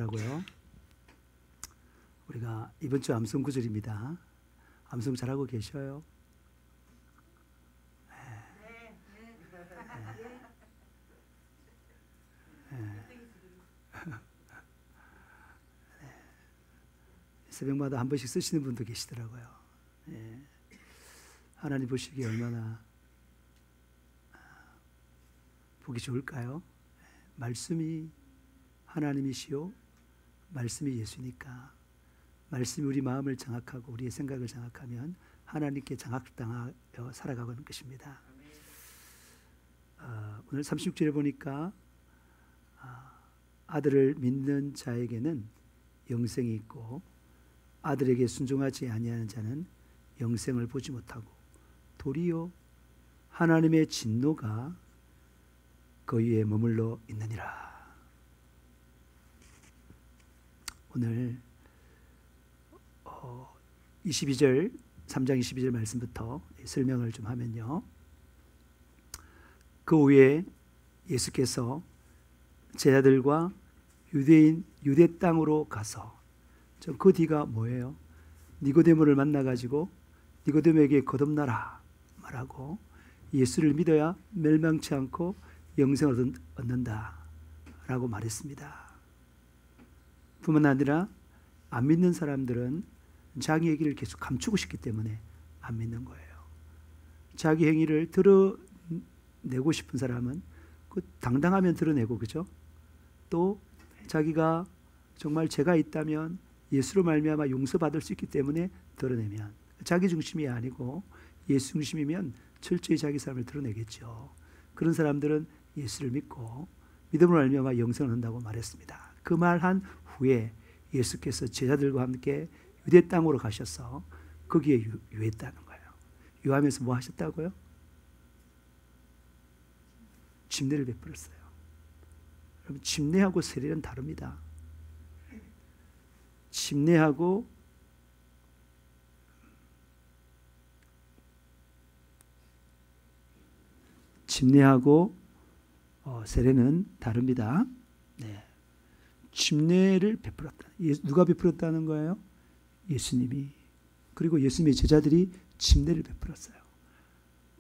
뭐라고요? 우리가 이번 주 암송 구절입니다. 암송 잘하고 계셔요? 새벽마다 한 번씩 쓰시는 분도 계시더라고요. 하나님 보시기에 얼마나 보기 좋을까요? 말씀이 하나님이시요 말씀이 예수니까 말씀이 우리 마음을 장악하고 우리의 생각을 장악하면 하나님께 장악당하여 살아가는 것입니다. 오늘 36절에 보니까 아들을 믿는 자에게는 영생이 있고 아들에게 순종하지 아니하는 자는 영생을 보지 못하고 도리어 하나님의 진노가 그 위에 머물러 있느니라. 오늘 22절 3장 22절 말씀부터 설명을 좀 하면요. 그 후에 예수께서 제자들과 유대인 유대 땅으로 가서 그 뒤가 뭐예요? 니고데모를 만나가지고 니고데모에게 거듭나라 말하고 예수를 믿어야 멸망치 않고 영생을 얻는다 라고 말했습니다. 뿐만 아니라 안 믿는 사람들은 자기 얘기를 계속 감추고 싶기 때문에 안 믿는 거예요. 자기 행위를 드러내고 싶은 사람은 당당하면 드러내고, 그죠? 또 자기가 정말 죄가 있다면 예수로 말미암아 용서받을 수 있기 때문에 드러내면, 자기 중심이 아니고 예수 중심이면 철저히 자기 삶을 드러내겠죠. 그런 사람들은 예수를 믿고 믿음으로 말미암아 영생을 얻는다고 말했습니다. 그 말한 후에 예수께서 제자들과 함께 유대 땅으로 가셔서 거기에 유했다는 거예요. 유하면서 뭐 하셨다고요? 침례를 베풀었어요. 여러분, 침례하고 세례는 다릅니다. 침례하고 세례는 다릅니다. 네. 침례를 베풀었다. 누가 베풀었다는 거예요? 예수님이. 그리고 예수님의 제자들이 침례를 베풀었어요.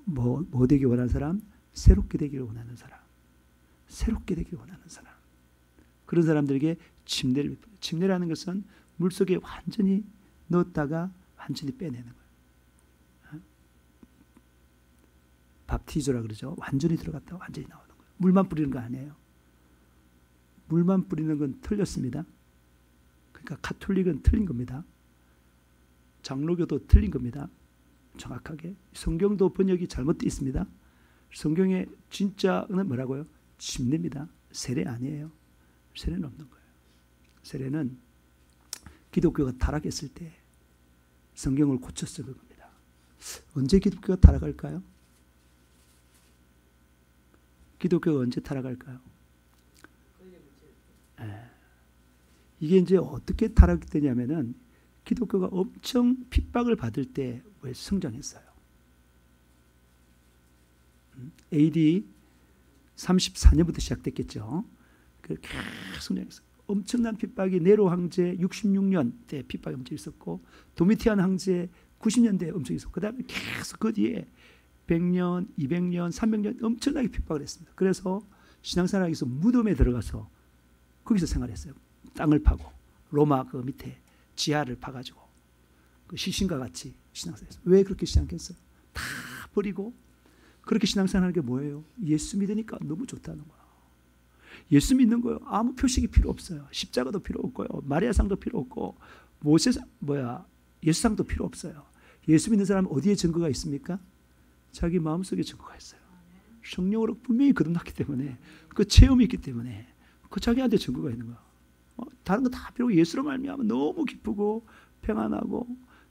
뭐 되기 원하는 사람? 새롭게 되기를 원하는 사람. 새롭게 되기를 원하는 사람. 그런 사람들에게 침례를 베풀어요. 침례라는 것은 물속에 완전히 넣었다가 완전히 빼내는 거예요. 밥티조라 그러죠. 완전히 들어갔다가 완전히 나오는 거예요. 물만 뿌리는 거 아니에요. 물만 뿌리는 건 틀렸습니다. 그러니까 가톨릭은 틀린 겁니다. 장로교도 틀린 겁니다. 정확하게. 성경도 번역이 잘못되어 있습니다. 성경의 진짜는 뭐라고요? 침례입니다. 세례 아니에요. 세례는 없는 거예요. 세례는 기독교가 타락했을 때 성경을 고쳤을 겁니다. 언제 기독교가 타락할까요? 기독교가 언제 타락할까요? 이게 이제 어떻게 타락되냐면은 기독교가 엄청 핍박을 받을 때 왜 성장했어요? AD 34년부터 시작됐겠죠. 계속 성장했어요. 엄청난 핍박이 네로 황제 66년 때 핍박이 엄청 있었고 도미티안 황제 90년대에 엄청 있었고 그 다음에 계속 그 뒤에 100년, 200년, 300년 엄청나게 핍박을 했습니다. 그래서 신앙생활하기 위해서 무덤에 들어가서 거기서 생활했어요. 땅을 파고 로마 그 밑에 지하를 파가지고 그 시신과 같이 신앙생활했어요. 왜 그렇게 신앙했어요? 다 버리고 그렇게 신앙생활하는 게 뭐예요? 예수 믿으니까 너무 좋다는 거야. 예수 믿는 거예요. 아무 표식이 필요 없어요. 십자가도 필요 없고요. 마리아상도 필요 없고 예수상도 필요 없어요. 예수 믿는 사람은 어디에 증거가 있습니까? 자기 마음속에 증거가 있어요. 성령으로 분명히 거듭났기 때문에 그 체험이 있기 때문에 그 자기한테 증거가 있는 거야. 다른 거 다 필요 없고 예수로 말미암아 너무 기쁘고 평안하고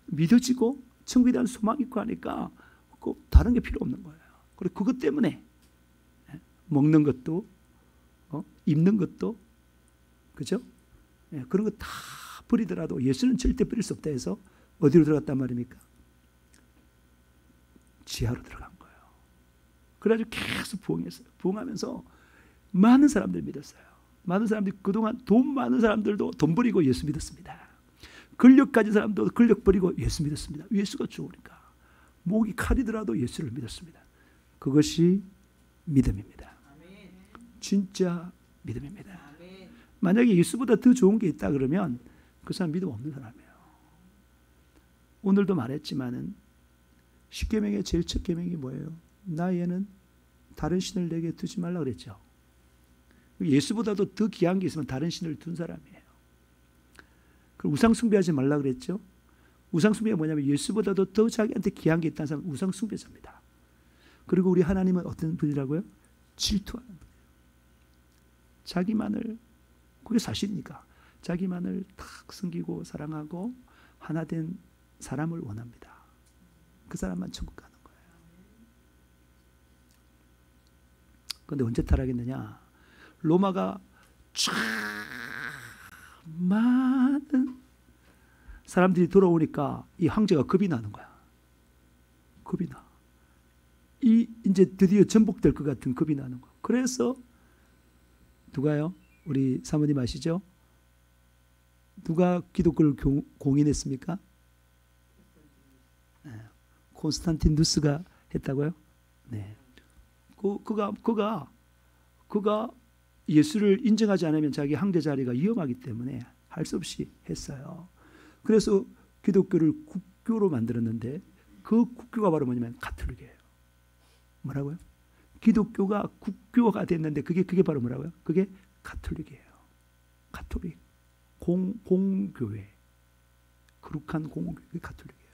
믿어지고 천국에 대한 소망이 있고 하니까 다른 게 필요 없는 거예요. 그리고 그것 때문에 먹는 것도 입는 것도 그죠? 그런 거 다 버리더라도 예수는 절대 버릴 수 없다 해서 어디로 들어갔단 말입니까? 지하로 들어간 거예요. 그래가지고 계속 부흥했어요. 부흥하면서 많은 사람들 믿었어요. 많은 사람들이 그동안 돈 많은 사람들도 돈 버리고 예수 믿었습니다. 권력 가진 사람도 권력 버리고 예수 믿었습니다. 예수가 좋으니까. 목이 칼이더라도 예수를 믿었습니다. 그것이 믿음입니다. 진짜 믿음입니다. 만약에 예수보다 더 좋은 게 있다 그러면 그 사람 믿음 없는 사람이에요. 오늘도 말했지만은 10계명의 제일 첫 계명이 뭐예요? 나에는 다른 신을 내게 두지 말라 그랬죠. 예수보다도 더 귀한 게 있으면 다른 신을 둔 사람이에요. 그리고 우상 숭배하지 말라 그랬죠. 우상 숭배가 뭐냐면 예수보다도 더 자기한테 귀한 게 있다는 사람은 우상 숭배자입니다. 그리고 우리 하나님은 어떤 분이라고요? 질투하는 분이에요. 자기만을, 그게 사실이니까 자기만을 탁 섬기고 사랑하고 하나 된 사람을 원합니다. 그 사람만 천국 가는 거예요. 그런데 언제 타락했느냐? 로마가 쫙 많은 사람들이 돌아오니까 이 황제가 겁이 나는 거야. 겁이 나. 이제 드디어 전복될 것 같은 겁이 나는 거야. 그래서 누가요? 우리 사모님 아시죠? 누가 기독교를 공인했습니까? 네. 콘스탄티누스가 했다고요? 네. 그가 예수를 인정하지 않으면 자기 황제 자리가 위험하기 때문에 할 수 없이 했어요. 그래서 기독교를 국교로 만들었는데 그 국교가 바로 뭐냐면 가톨릭이에요. 뭐라고요? 기독교가 국교가 됐는데 그게 바로 뭐라고요? 그게 가톨릭이에요. 가톨릭. 공교회. 거룩한 공교회. 그게 가톨릭이에요.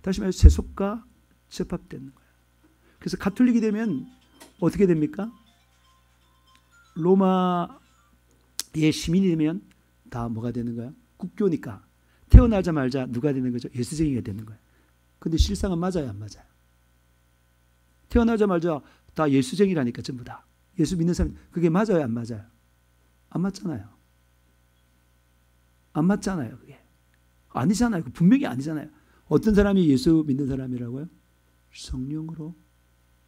다시 말해서 세속과 접합되는 거예요. 그래서 가톨릭이 되면 어떻게 됩니까? 로마의 시민이 되면 다 뭐가 되는 거야? 국교니까 태어나자마자 누가 되는 거죠? 예수쟁이가 되는 거예요. 근데 실상은 맞아요, 안 맞아요? 태어나자마자 다 예수쟁이라니까 전부 다. 예수 믿는 사람 그게 맞아요, 안 맞아요? 안 맞잖아요. 안 맞잖아요, 그게. 아니잖아요. 분명히 아니잖아요. 어떤 사람이 예수 믿는 사람이라고요? 성령으로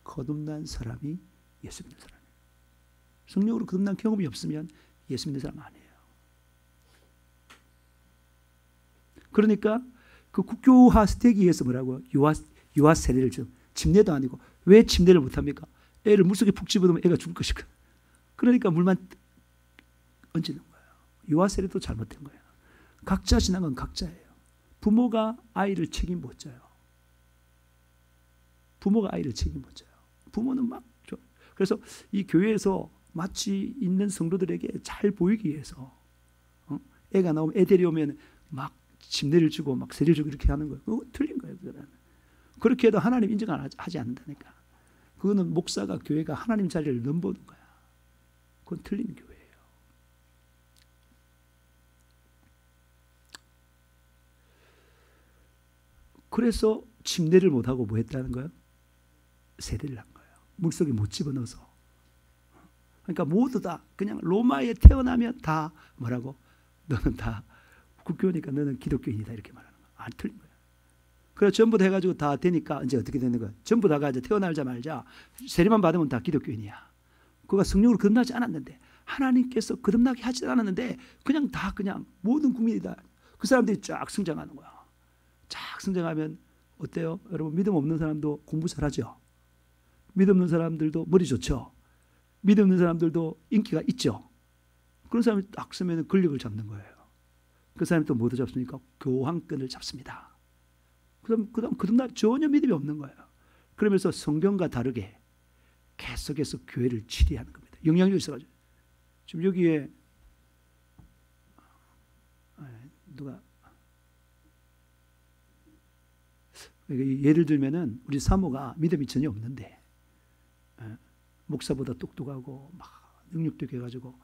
거듭난 사람이 예수 믿는 사람이에요. 성령으로 거듭난 경험이 없으면 예수 믿는 사람 아니에요. 그러니까 그 국교화 되기 위해서 뭐라고요? 유아 세례를 좀 침례도 아니고 왜 침례를 못합니까? 애를 물속에 푹 집어넣으면 애가 죽을 것이고 그러니까 물만 얹는 거예요. 유아 세례도 잘못된 거예요. 각자 지난 건 각자예요. 부모가 아이를 책임 못 져요. 부모가 아이를 책임 못 져요. 부모는 막 그래서 이 교회에서 마치 있는 성도들에게 잘 보이기 위해서 애가 나오면 애 데려오면 막 침례를 주고 막 세례를 주고 이렇게 하는 거예요. 그거 틀린 거예요. 그거는. 그렇게 해도 하나님 인정 하지 않는다니까. 그거는 목사가 교회가 하나님 자리를 넘보는 거야. 그건 틀린 교회예요. 그래서 침례를 못하고 뭐 했다는 거예요? 세례를 한 거예요. 물속에 못 집어넣어서. 그러니까 모두 다 그냥 로마에 태어나면 다 뭐라고? 너는 다 국교니까 너는 기독교인이다 이렇게 말하는 거야. 안 틀린 거야. 그래서 전부 다 해가지고 다 되니까 이제 어떻게 되는 거야? 전부 다가 이제 태어나자마자 세례만 받으면 다 기독교인이야. 그가 성령으로 거듭나지 않았는데 하나님께서 거듭나게 하지 않았는데 그냥 다 그냥 모든 국민이 다 그 사람들이 쫙 성장하는 거야. 쫙 성장하면 어때요? 여러분 믿음 없는 사람도 공부 잘하죠. 믿음 없는 사람들도 머리 좋죠. 믿음 없는 사람들도 인기가 있죠. 그런 사람이 딱 쓰면 권력을 잡는 거예요. 그 사람이 또 뭐도 잡습니까? 교황권을 잡습니다. 그다음 거듭나 전혀 믿음이 없는 거예요. 그러면서 성경과 다르게 계속해서 교회를 치리하는 겁니다. 영향력이 있어가지고 지금 여기에 누가 예를 들면은 우리 사모가 믿음이 전혀 없는데 목사보다 똑똑하고 막 능력도 있게 해가지고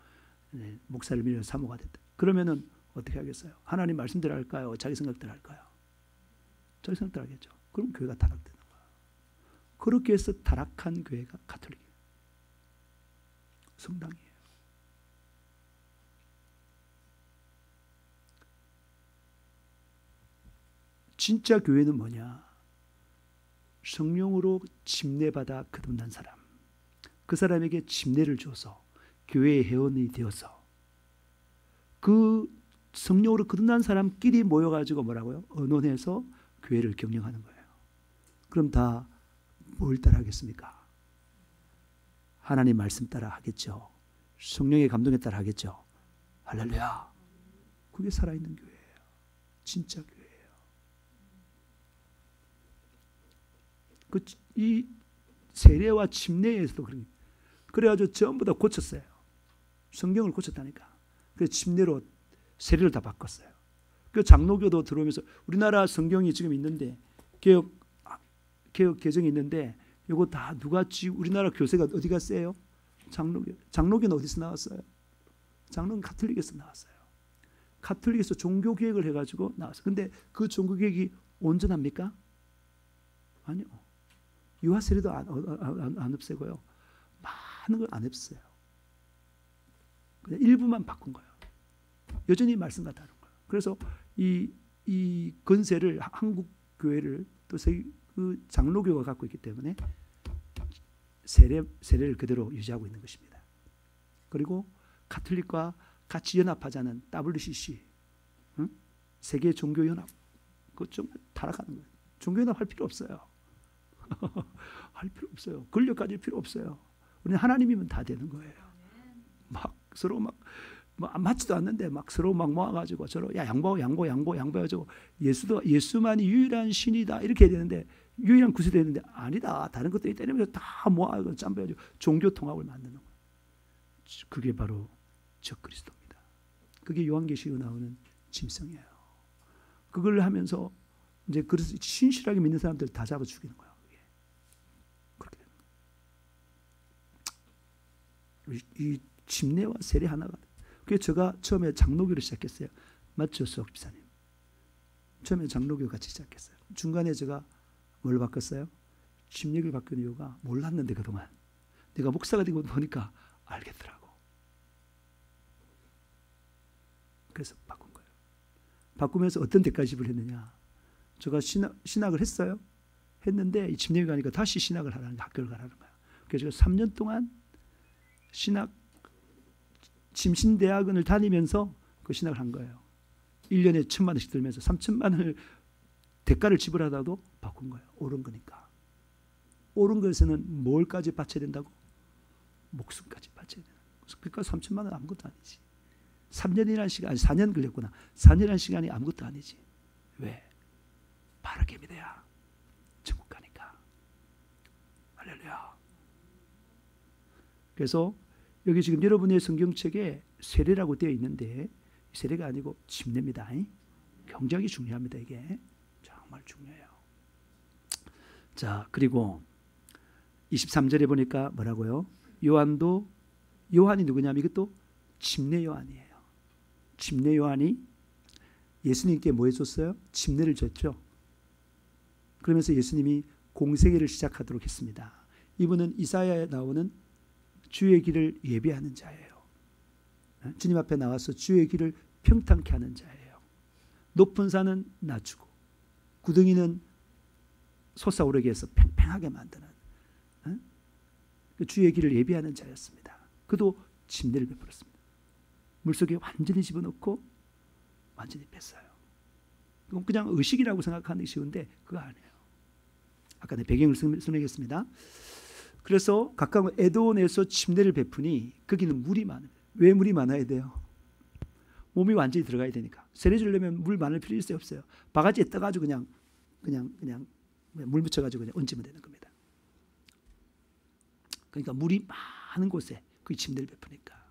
목사를 믿는 사모가 됐다. 그러면은 어떻게 하겠어요? 하나님 말씀대로 할까요? 자기 생각대로 할까요? 자기 생각대로 하겠죠. 그럼 교회가 타락되는 거야. 그렇게 해서 타락한 교회가 가톨릭이에요. 성당이에요. 진짜 교회는 뭐냐? 성령으로 침례받아 거듭난 사람. 그 사람에게 침례를 줘서 교회의 회원이 되어서 그 성령으로 거듭난 사람끼리 모여가지고 뭐라고요? 의논해서 교회를 경영하는 거예요. 그럼 다 뭘 따라 하겠습니까? 하나님 말씀 따라 하겠죠. 성령의 감동에 따라 하겠죠. 할렐루야. 그게 살아있는 교회예요. 진짜 교회예요. 이 세례와 침례에서도 그런. 그래가지고 전부 다 고쳤어요. 성경을 고쳤다니까. 그래서 침례로 세례를 다 바꿨어요. 그 장로교도 들어오면서 우리나라 성경이 지금 있는데 개혁 개정이 있는데 이거 다 누가 우리나라 교세가 어디가 세요? 장로교. 장로교는 어디서 나왔어요? 장로교는 가톨릭에서 나왔어요. 가톨릭에서 종교 개혁을 해가지고 나왔어요. 근데 그 종교 개혁이 온전합니까? 아니요. 유아 세례도 안 없애고요. 많은 걸 안 없어요. 그냥 일부만 바꾼 거예요. 여전히 말씀과 다른 거예요. 그래서 이 건세를 한국 교회를 또 그 장로교가 갖고 있기 때문에 세례를 그대로 유지하고 있는 것입니다. 그리고 가톨릭과 같이 연합하자는 WCC, 응? 세계 종교 연합, 그거 좀 타락하는 거예요. 종교 연합할 필요 없어요. 할 필요 없어요. 권력 가질 필요 없어요. 우리는 하나님이면 다 되는 거예요. 막 서로 막 맞지도 않는데 막 서로 막 모아가지고 서로 야 양보해가지고 예수만이 유일한 신이다 이렇게 해야 되는데 유일한 구세도 되는데 아니다 다른 것들이 때리면서 다 모아가지고 짬배가지고 종교 통합을 만드는 거예요. 그게 바로 적그리스도입니다. 그게 요한계시록에 나오는 짐승이에요. 그걸 하면서 이제 그래서 신실하게 믿는 사람들 다 잡아 죽이는 거예요. 그렇게 되는 거예요. 이 침례와 세례 하나가. 그래서 제가 처음에 장로교를 시작했어요. 맞죠, 수석 집사님? 처음에 장로교 같이 시작했어요. 중간에 제가 뭘 바꿨어요? 침례교를 바꾼 이유가 몰랐는데 그동안 내가 목사가 된 거 보니까 알겠더라고. 그래서 바꾼 거예요. 바꾸면서 어떤 대가십을 했느냐? 제가 신학을 했어요. 했는데 이 침례교 가니까 다시 신학을 하라는 학교를 가라는 거예요. 그래서 제가 3년 동안 침신대학원을 다니면서 그 신학을 한 거예요. 1년에 1,000만 원씩 들면서 3,000만 원을 대가를 지불하다도 바꾼 거예요. 옳은 거니까. 옳은 것에는 뭘까지 바쳐야 된다고? 목숨까지 바쳐야 되는 거예요. 그러니까 3,000만 원 아무것도 아니지. 3년이라는 시간, 아니 4년 걸렸구나. 4년이라는 시간이 아무것도 아니지. 왜? 바르게 믿어야 천국 가니까. 할렐루야. 그래서 여기 지금 여러분의 성경책에 세례라고 되어 있는데 세례가 아니고 침례입니다. 굉장히 중요합니다. 이게 정말 중요해요. 자, 그리고 23절에 보니까 뭐라고요? 요한이 누구냐면 이것도 침례 요한이에요. 침례 요한이 예수님께 뭐 해줬어요? 침례를 줬죠. 그러면서 예수님이 공생애를 시작하도록 했습니다. 이분은 이사야에 나오는 주의 길을 예비하는 자예요. 주님 앞에 나와서 주의 길을 평탄케 하는 자예요. 높은 산은 낮추고 구덩이는 솟아오르게 해서 팽팽하게 만드는 주의 길을 예비하는 자였습니다. 그도 침례를 베풀었습니다. 물속에 완전히 집어넣고 완전히 뺐어요. 그건 그냥 의식이라고 생각하는 게 쉬운데 그거 아니에요. 아까 내 배경을 설명했습니다. 그래서 가까운 에돔에서 침례를 베푸니 거기는 물이 많아요. 왜 물이 많아야 돼요? 몸이 완전히 들어가야 되니까. 세례 주려면 물 많을 필요 없어요. 바가지에 떠가지고 그냥 물 묻혀가지고 그냥 얹으면 되는 겁니다. 그러니까 물이 많은 곳에 그 침례를 베푸니까.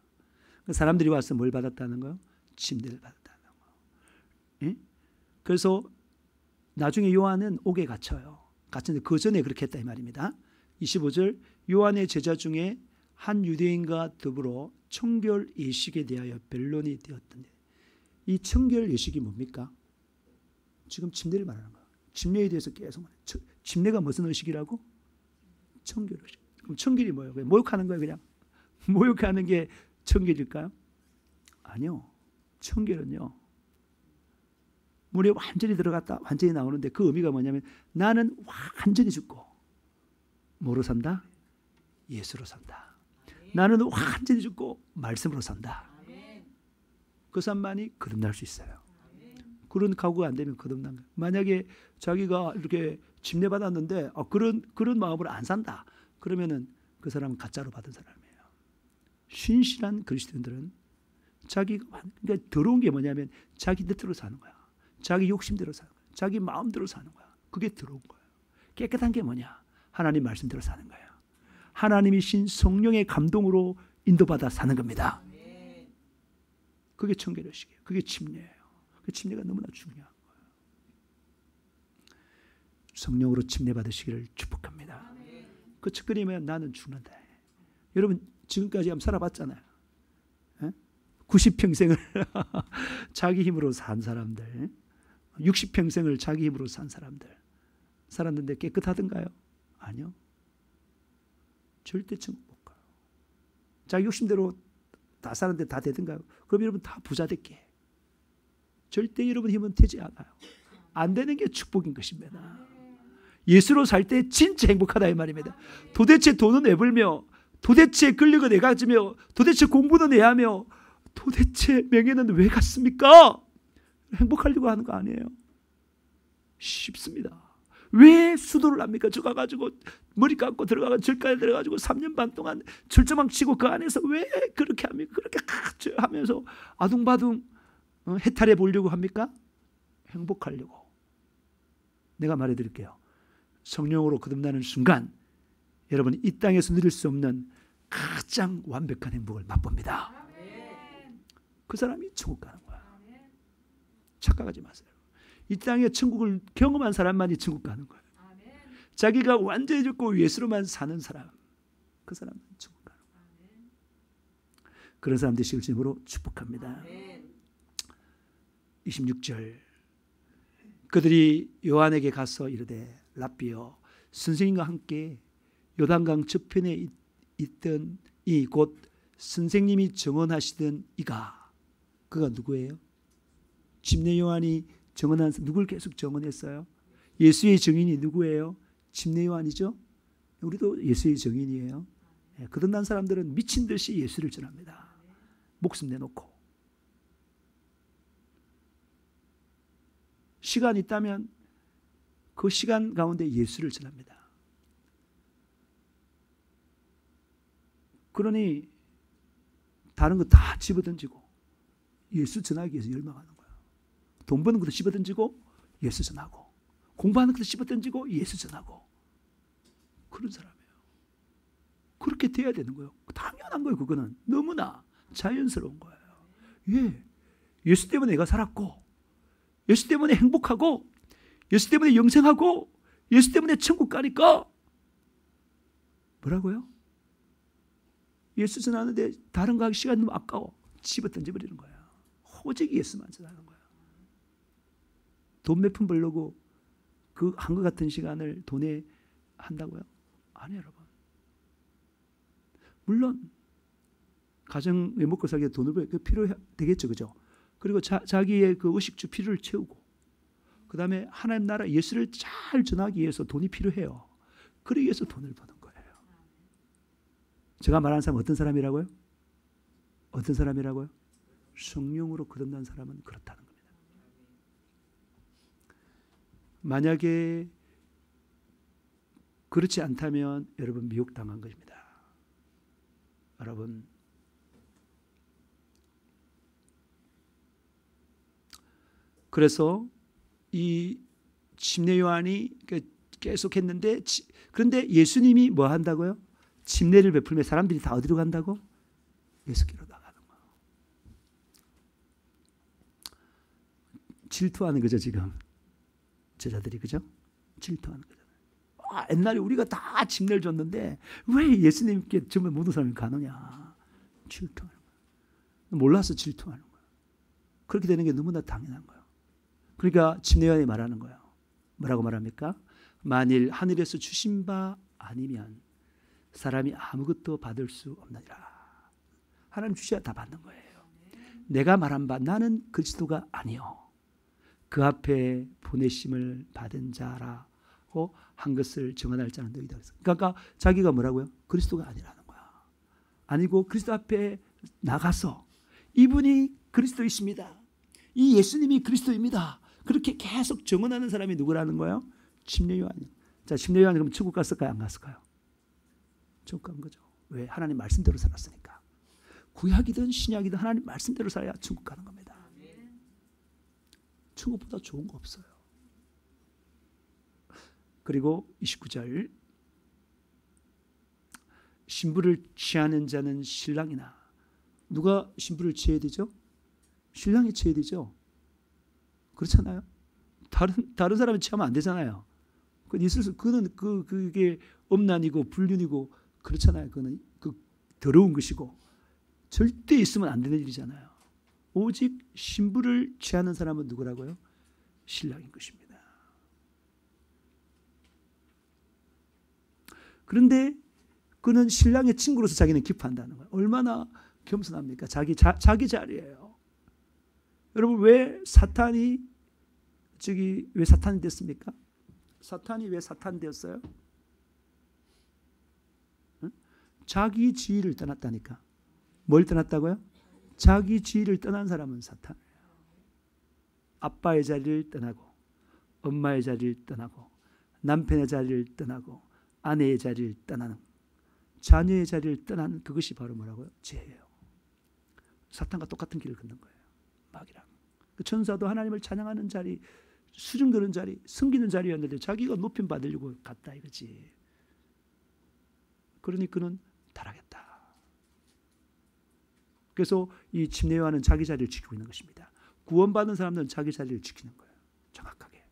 사람들이 와서 뭘 받았다는 거요? 침례를 받았다는 거. 예? 그래서 나중에 요한은 옥에 갇혀요. 갇혔는데 그 전에 그렇게 했다 이 말입니다. 25절 요한의 제자 중에 한 유대인과 더불어 청결 예식에 대하여 변론이 되었던데 이 청결 예식이 뭡니까? 지금 침례를 말하는 거예요. 침례에 대해서 계속 말해요. 침례가 무슨 의식이라고? 청결 의식. 그럼 청결이 뭐예요? 그냥 모욕하는 거예요. 그냥 모욕하는 게 청결일까요? 아니요. 청결은요. 물에 완전히 들어갔다 완전히 나오는데 그 의미가 뭐냐면 나는 완전히 죽고 뭐로 산다? 예수로 산다. 나는 완전히 죽고 말씀으로 산다. 그 사람만이 거듭날 수 있어요. 그런 각오가 안 되면 거듭난 거예요. 만약에 자기가 이렇게 침례받았는데 그런 마음으로 안 산다. 그러면은 그 사람은 가짜로 받은 사람이에요. 신실한 그리스도인들은 자기가 그러니까 더러운 게 뭐냐면 자기 뜻대로 사는 거야. 자기 욕심대로 사는 거야. 자기 마음대로 사는 거야. 그게 더러운 거예요. 깨끗한 게 뭐냐? 하나님 말씀대로 사는 거예요. 하나님이신 성령의 감동으로 인도받아 사는 겁니다. 그게 청결의식이에요. 그게 침례예요. 그 침례가 너무나 중요한 거예요. 성령으로 침례 받으시기를 축복합니다. 그 측근이면 나는 죽는다. 여러분 지금까지 한번 살아봤잖아요. 90평생을 자기 힘으로 산 사람들, 60평생을 자기 힘으로 산 사람들 살았는데 깨끗하던가요? 아니요. 절대 천국 못 가요. 자기 욕심대로 다 사는데 다 되던가요? 그럼 여러분 다 부자 됐게. 절대 여러분 힘은 되지 않아요. 안 되는 게 축복인 것입니다. 예수로 살 때 진짜 행복하다 이 말입니다. 도대체 돈은 왜 벌며, 도대체 권력은 왜 가지며, 도대체 공부는 왜 하며, 도대체 명예는 왜 갔습니까? 행복하려고 하는 거 아니에요. 쉽습니다. 왜 수도를 합니까? 저 가가지고 머리 감고 들어가서 절가에 들어가지고 3년 반 동안 철조망 치고 그 안에서 왜 그렇게 합니까? 그렇게 하면서 아둥바둥 해탈해 보려고 합니까? 행복하려고. 내가 말해드릴게요. 성령으로 거듭나는 순간 여러분 이 땅에서 누릴 수 없는 가장 완벽한 행복을 맛봅니다. 그 사람이 천국 가는 거야. 착각하지 마세요. 이 땅에 천국을 경험한 사람만이 천국 가는 거예요. 자기가 완전히 죽고 예수로만 사는 사람, 그 사람은 천국 가는 거예요. 그런 사람 되시길 주님으로 축복합니다. 26절 그들이 요한에게 가서 이르되 랍비여 선생님과 함께 요단강 저편에 있던 이 곧 선생님이 증언하시던 그가 누구예요? 침례 요한이 증언한 누굴 계속 증언했어요? 예수의 증인이 누구예요? 침례 요한이죠. 우리도 예수의 증인이에요. 거듭난 사람들은 미친 듯이 예수를 전합니다. 목숨 내놓고. 시간이 있다면 그 시간 가운데 예수를 전합니다. 그러니 다른 거 다 집어던지고 예수 전하기 위해서 열망하는 거예요. 돈 버는 것도 집어던지고 예수 전하고, 공부하는 것도 집어던지고 예수 전하고, 그런 사람이에요. 그렇게 돼야 되는 거예요. 당연한 거예요. 그거는 너무나 자연스러운 거예요. 예, 예수 때문에 내가 살았고, 예수 때문에 행복하고, 예수 때문에 영생하고, 예수 때문에 천국 가니까 뭐라고요? 예수 전하는데 다른 거 하기 시간 너무 아까워. 집어 던져버리는 거예요. 오직 예수만 전하는 거예요. 돈 몇 푼 벌려고 그 한 것 같은 시간을 돈에 한다고요? 아니에요, 여러분. 물론 가정에 먹고 살기 위해 돈을 벌 필요되겠죠, 그죠? 그리고 자기의 그 의식주 필요를 채우고, 그 다음에 하나님 나라 예수를 잘 전하기 위해서 돈이 필요해요. 그러기 위해서 돈을 버는 거예요. 제가 말하는 사람은 어떤 사람이라고요? 어떤 사람이라고요? 성령으로 거듭난 사람은 그렇다는 겁니다. 만약에 그렇지 않다면 여러분 미혹당한 것입니다. 여러분 그래서 이 침례 요한이 계속 했는데, 그런데 예수님이 뭐 한다고요? 침례를 베풀며 사람들이 다 어디로 간다고? 예수께로 나가는 거예요. 질투하는 거죠, 지금. 제자들이, 그죠? 질투하는 거죠. 옛날에 우리가 다 침례를 줬는데 왜 예수님께 정말 모든 사람이 가느냐? 질투하는 거예요. 몰라서 질투하는 거예요. 그렇게 되는 게 너무나 당연한 거예요. 그러니까 침례 요한이 말하는 거예요. 뭐라고 말합니까? 만일 하늘에서 주신 바 아니면 사람이 아무것도 받을 수 없느니라. 하나님 주셔야 다 받는 거예요. 내가 말한 바 나는 그리스도가 아니요 그 앞에 보내심을 받은 자라고 한 것을 증언할 자는 너희다. 그러니까 자기가 뭐라고요? 그리스도가 아니라는 거야. 아니고 그리스도 앞에 나가서 이분이 그리스도이십니다. 이 예수님이 그리스도입니다. 그렇게 계속 증언하는 사람이 누구라는 거예요? 침례 요한이요. 자, 침례 요한이 그럼 천국 갔을까요? 안 갔을까요? 천국 간 거죠. 왜? 하나님 말씀대로 살았으니까. 구약이든 신약이든 하나님 말씀대로 살아야 천국 가는 겁니다. 천국보다 좋은 거 없어요. 그리고 29절, 신부를 취하는 자는 신랑이나, 누가 신부를 취해야 되죠? 신랑이 취해야 되죠. 그렇잖아요. 다른 사람이 취하면 안 되잖아요. 그는 그게 음란이고 불륜이고 그렇잖아요. 그는 그 더러운 것이고 절대 있으면 안 되는 일이잖아요. 오직 신부를 취하는 사람은 누구라고요? 신랑인 것입니다. 그런데 그는 신랑의 친구로서 자기는 기뻐한다는 거예요. 얼마나 겸손합니까? 자기 자리예요. 여러분, 왜 사탄이 됐습니까? 사탄이 왜 사탄 되었어요? 응? 자기 지위를 떠났다니까. 뭘 떠났다고요? 자기 지위를 떠난 사람은 사탄이에요. 아빠의 자리를 떠나고, 엄마의 자리를 떠나고, 남편의 자리를 떠나고, 아내의 자리를 떠나는, 자녀의 자리를 떠나는 그것이 바로 뭐라고요? 죄예요. 사탄과 똑같은 길을 걷는 거예요. 마귀랑. 그 천사도 하나님을 찬양하는 자리, 수중드는 자리, 섬기는 자리였는데 자기가 높임 받으려고 갔다 이거지. 그러니 그는 타락했다. 그래서 이 침례 요한은 자기 자리를 지키고 있는 것입니다. 구원받은 사람들은 자기 자리를 지키는 거예요. 정확하게.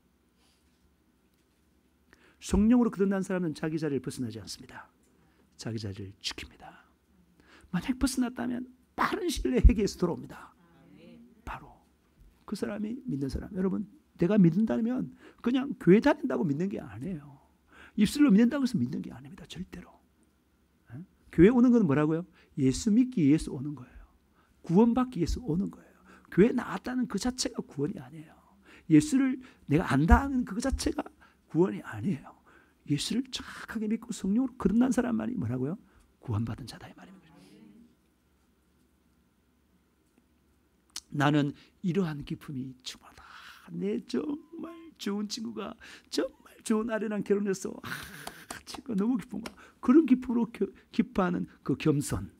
성령으로 거듭난 사람은 자기 자리를 벗어나지 않습니다. 자기 자리를 지킵니다. 만약 벗어났다면 빠른 시일 내에 회개에서 돌아옵니다. 바로 그 사람이 믿는 사람. 여러분, 내가 믿는다면 그냥 교회 다닌다고 믿는 게 아니에요. 입술로 믿는다고 해서 믿는 게 아닙니다. 절대로. 교회 오는 건 뭐라고요? 예수 믿기 위해서 오는 거예요. 구원받기 위해서 오는 거예요. 교회 나왔다는 그 자체가 구원이 아니에요. 예수를 내가 안다는 그 자체가 구원이 아니에요. 예수를 정확하게 믿고 성령으로 거듭난 사람만이 뭐라고요? 구원받은 자다 이 말입니다. 나는 이러한 기쁨이 충만하다. 내 정말 좋은 친구가 정말 좋은 아내랑 결혼해서 친구가 너무 기쁜 거야. 그런 기쁨으로 기뻐하는 그 겸손,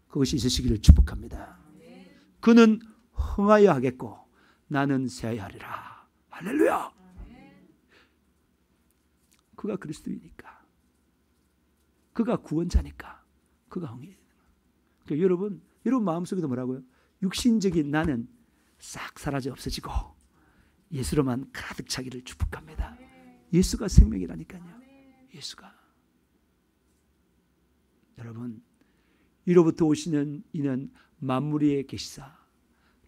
그것이 있으시기를 축복합니다. 그는 흥하여 하겠고 나는 새하여 하리라. 할렐루야. 그가 그리스도이니까, 그가 구원자니까 그가 흥해야 되는 거예요. 그러니까 여러분 마음속에도 뭐라고요? 육신적인 나는 싹 사라져 없어지고 예수로만 가득 차기를 축복합니다. 예수가 생명이라니까요. 예수가. 여러분, 이로부터 오시는 이는 만물 위에 계시사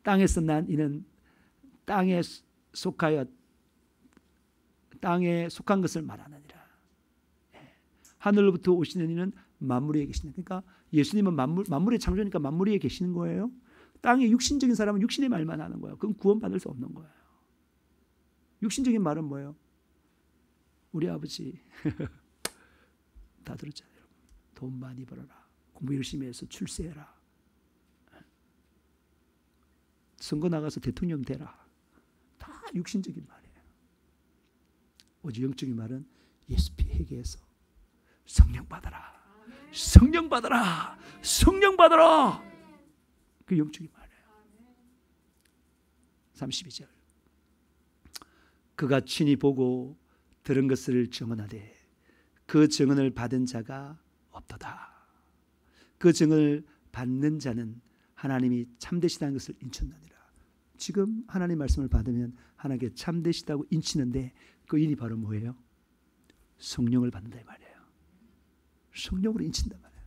땅에서 난 이는 땅에 속한 것을 말하느니라. 하늘로부터 오시는 이는 만물 위에 계시는, 그러니까 예수님은 만물의 창조니까 만물 위에 계시는 거예요. 땅에 육신적인 사람은 육신의 말만 하는 거예요. 그건 구원받을 수 없는 거예요. 육신적인 말은 뭐예요? 우리 아버지 다 들었잖아요. 돈 많이 벌어라. 공부 열심히 해서 출세해라. 선거 나가서 대통령 되라. 다 육신적인 말이에요. 오직 영적인 말은 예수 피 회개해서 성령 받아라. 성령 받아라. 성령 받아라. 그 영적인 말이에요. 32절. 그가 친히 보고 들은 것을 증언하되 그 증언을 받은 자가 없도다. 그 증언을 받는 자는 하나님이 참되시다는 것을 인쳤느니라. 지금 하나님 말씀을 받으면 하나님께 참되시다고 인치는데 그 인이 바로 뭐예요? 성령을 받는다 이 말이에요. 성령으로 인친단 말이에요.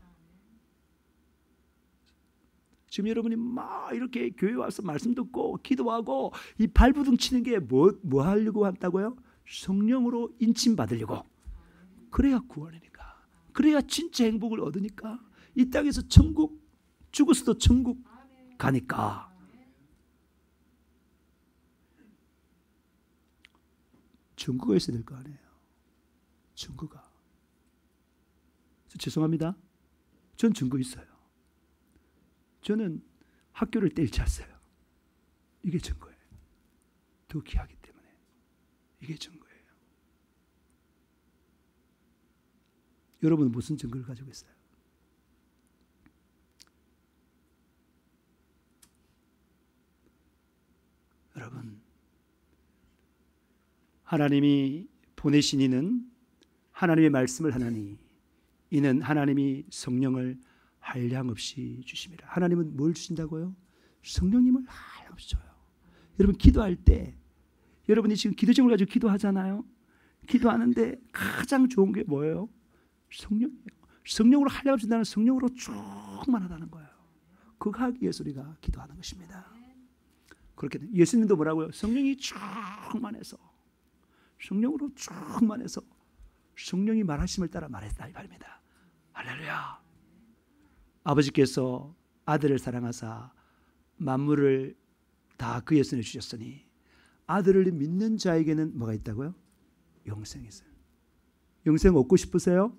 지금 여러분이 막 이렇게 교회 와서 말씀 듣고 기도하고 이 발부둥 치는 게 뭐 하려고 한다고요? 성령으로 인침 받으려고. 그래야 구원이니까. 그래야 진짜 행복을 얻으니까. 이 땅에서 천국, 죽었어도 천국 가니까. 증거가 있어야 될 거 아니에요. 증거가. 죄송합니다. 전 증거 있어요. 저는 학교를 떼일쳤어요. 이게 증거예요. 더 귀하기 때문에. 이게 증거예요. 여러분은 무슨 증거를 가지고 있어요? 여러분, 하나님이 보내신 이는 하나님의 말씀을 하나니 이는 하나님이 성령을 한량없이 주심이라. 하나님은 뭘 주신다고요? 성령님을 한량없이 줘요. 여러분 기도할 때 여러분이 지금 기도 제목을 가지고 기도하잖아요. 기도하는데 가장 좋은 게 뭐예요? 성령이에요. 성령으로 한량없이 준다는 성령으로 충만하다는 거예요. 그거 하기 위해서 우리가 기도하는 것입니다. 그렇게 예수님도 뭐라고요? 성령이 충만해서 성령으로 충만해서 성령이 말하심을 따라 말했다 이 말입니다. 할렐루야. 아버지께서 아들을 사랑하사 만물을 다 그의 손에 주셨으니 아들을 믿는 자에게는 뭐가 있다고요? 영생이 있어요. 영생 얻고 싶으세요?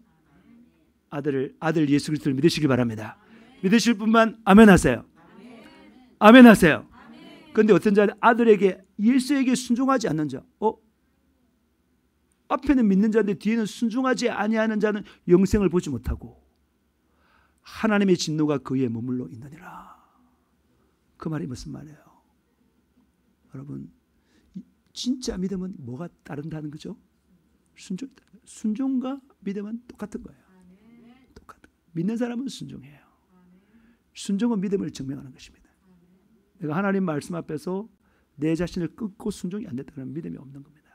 아들 예수 그리스도를 믿으시길 바랍니다. 믿으실 분만 아멘 하세요. 아멘 하세요. 그런데 어떤 자는 아들에게 예수에게 순종하지 않는 자, 앞에는 믿는 자인데 뒤에는 순종하지 아니하는 자는 영생을 보지 못하고 하나님의 진노가 그에 머물러 있느니라. 그 말이 무슨 말이에요? 여러분, 진짜 믿음은 뭐가 따른다는 거죠? 순종과 믿음은 똑같은 거예요. 똑같은. 믿는 사람은 순종해요. 순종은 믿음을 증명하는 것입니다. 내가 하나님 말씀 앞에서 내 자신을 끊고 순종이 안 됐다면 믿음이 없는 겁니다.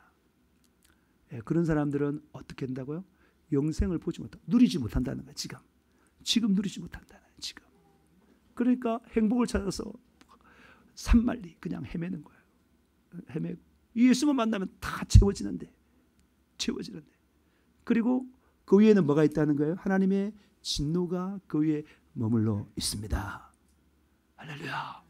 그런 사람들은 어떻게 된다고요? 영생을 보지 못하고 누리지 못한다는 거예요. 지금 누리지 못한다는 거예요. 지금. 그러니까 행복을 찾아서 산만리 그냥 헤매는 거예요. 헤매고 예수만 만나면 다 채워지는데. 그리고 그 위에는 뭐가 있다는 거예요? 하나님의 진노가 그 위에 머물러 있습니다. 할렐루야.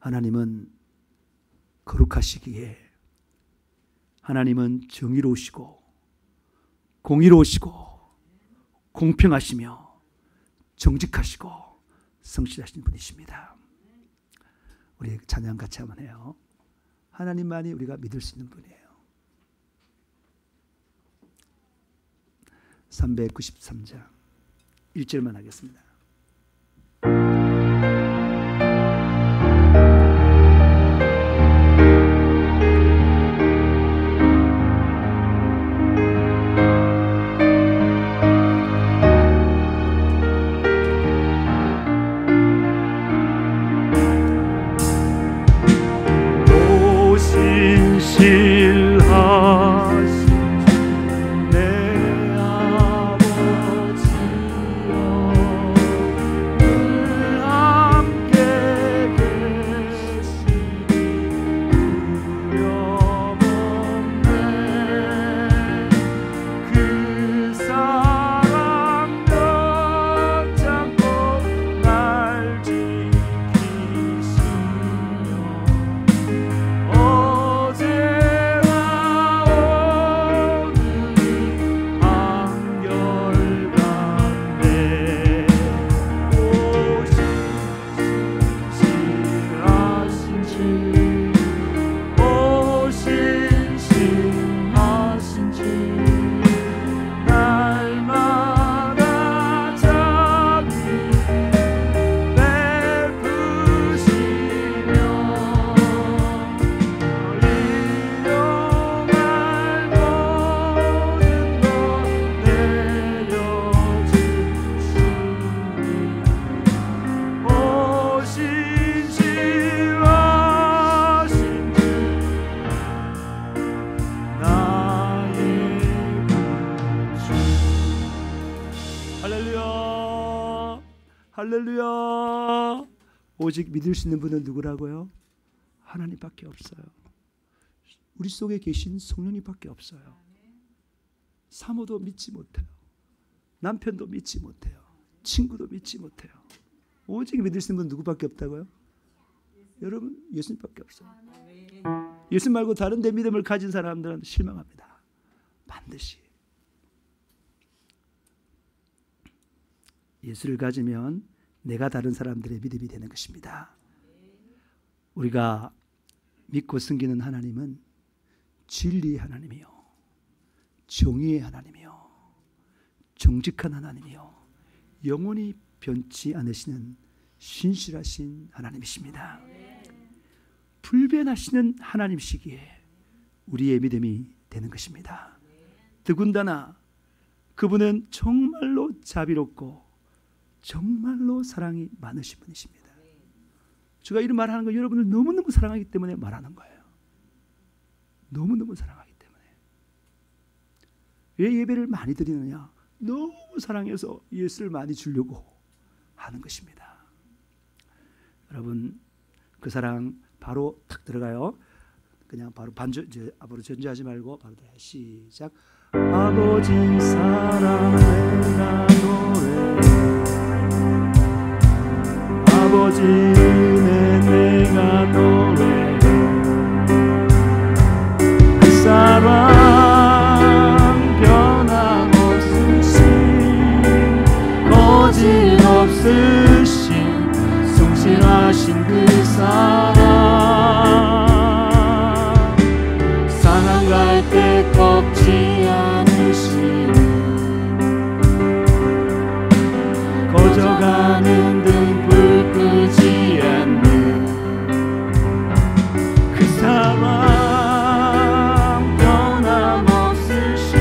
하나님은 거룩하시기에 하나님은 정의로우시고 공의로우시고 공평하시며 정직하시고 성실하신 분이십니다. 우리 찬양 같이 한번 해요. 하나님만이 우리가 믿을 수 있는 분이에요. 393장 1절만 하겠습니다. 할렐루야. 오직 믿을 수 있는 분은 누구라고요? 하나님밖에 없어요. 우리 속에 계신 성령님밖에 없어요. 사모도 믿지 못해요. 남편도 믿지 못해요. 친구도 믿지 못해요. 오직 믿을 수 있는 분은 누구밖에 없다고요? 여러분, 예수님밖에 없어요. 예수 말고 다른 데 믿음을 가진 사람들은 실망합니다. 반드시. 예수를 가지면 내가 다른 사람들의 믿음이 되는 것입니다. 우리가 믿고 섬기는 하나님은 진리의 하나님이요, 정의의 하나님이요, 정직한 하나님이요, 영원히 변치 않으시는 신실하신 하나님이십니다. 불변하시는 하나님이시기에 우리의 믿음이 되는 것입니다. 더군다나 그분은 정말로 자비롭고 정말로 사랑이 많으신 분이십니다. 제가 이런 말하는 거 여러분을 너무너무 사랑하기 때문에 말하는 거예요. 너무너무 사랑하기 때문에. 왜 예배를 많이 드리느냐? 너무 사랑해서 예수를 많이 주려고 하는 것입니다. 여러분, 그 사랑 바로 탁 들어가요. 그냥 바로 앞으로 전주하지 말고 바로 들어가요. 시작. 아버지 사랑 내가 노래해, 아버지 은혜 내가 노래해, 그 사랑 변함없으신 거짓없으신 성실하신 그 사랑, 상한 갈 때 꺾지 않으시는, 꺼져가는 등불 끄지 않는 그 사랑, 변함없으신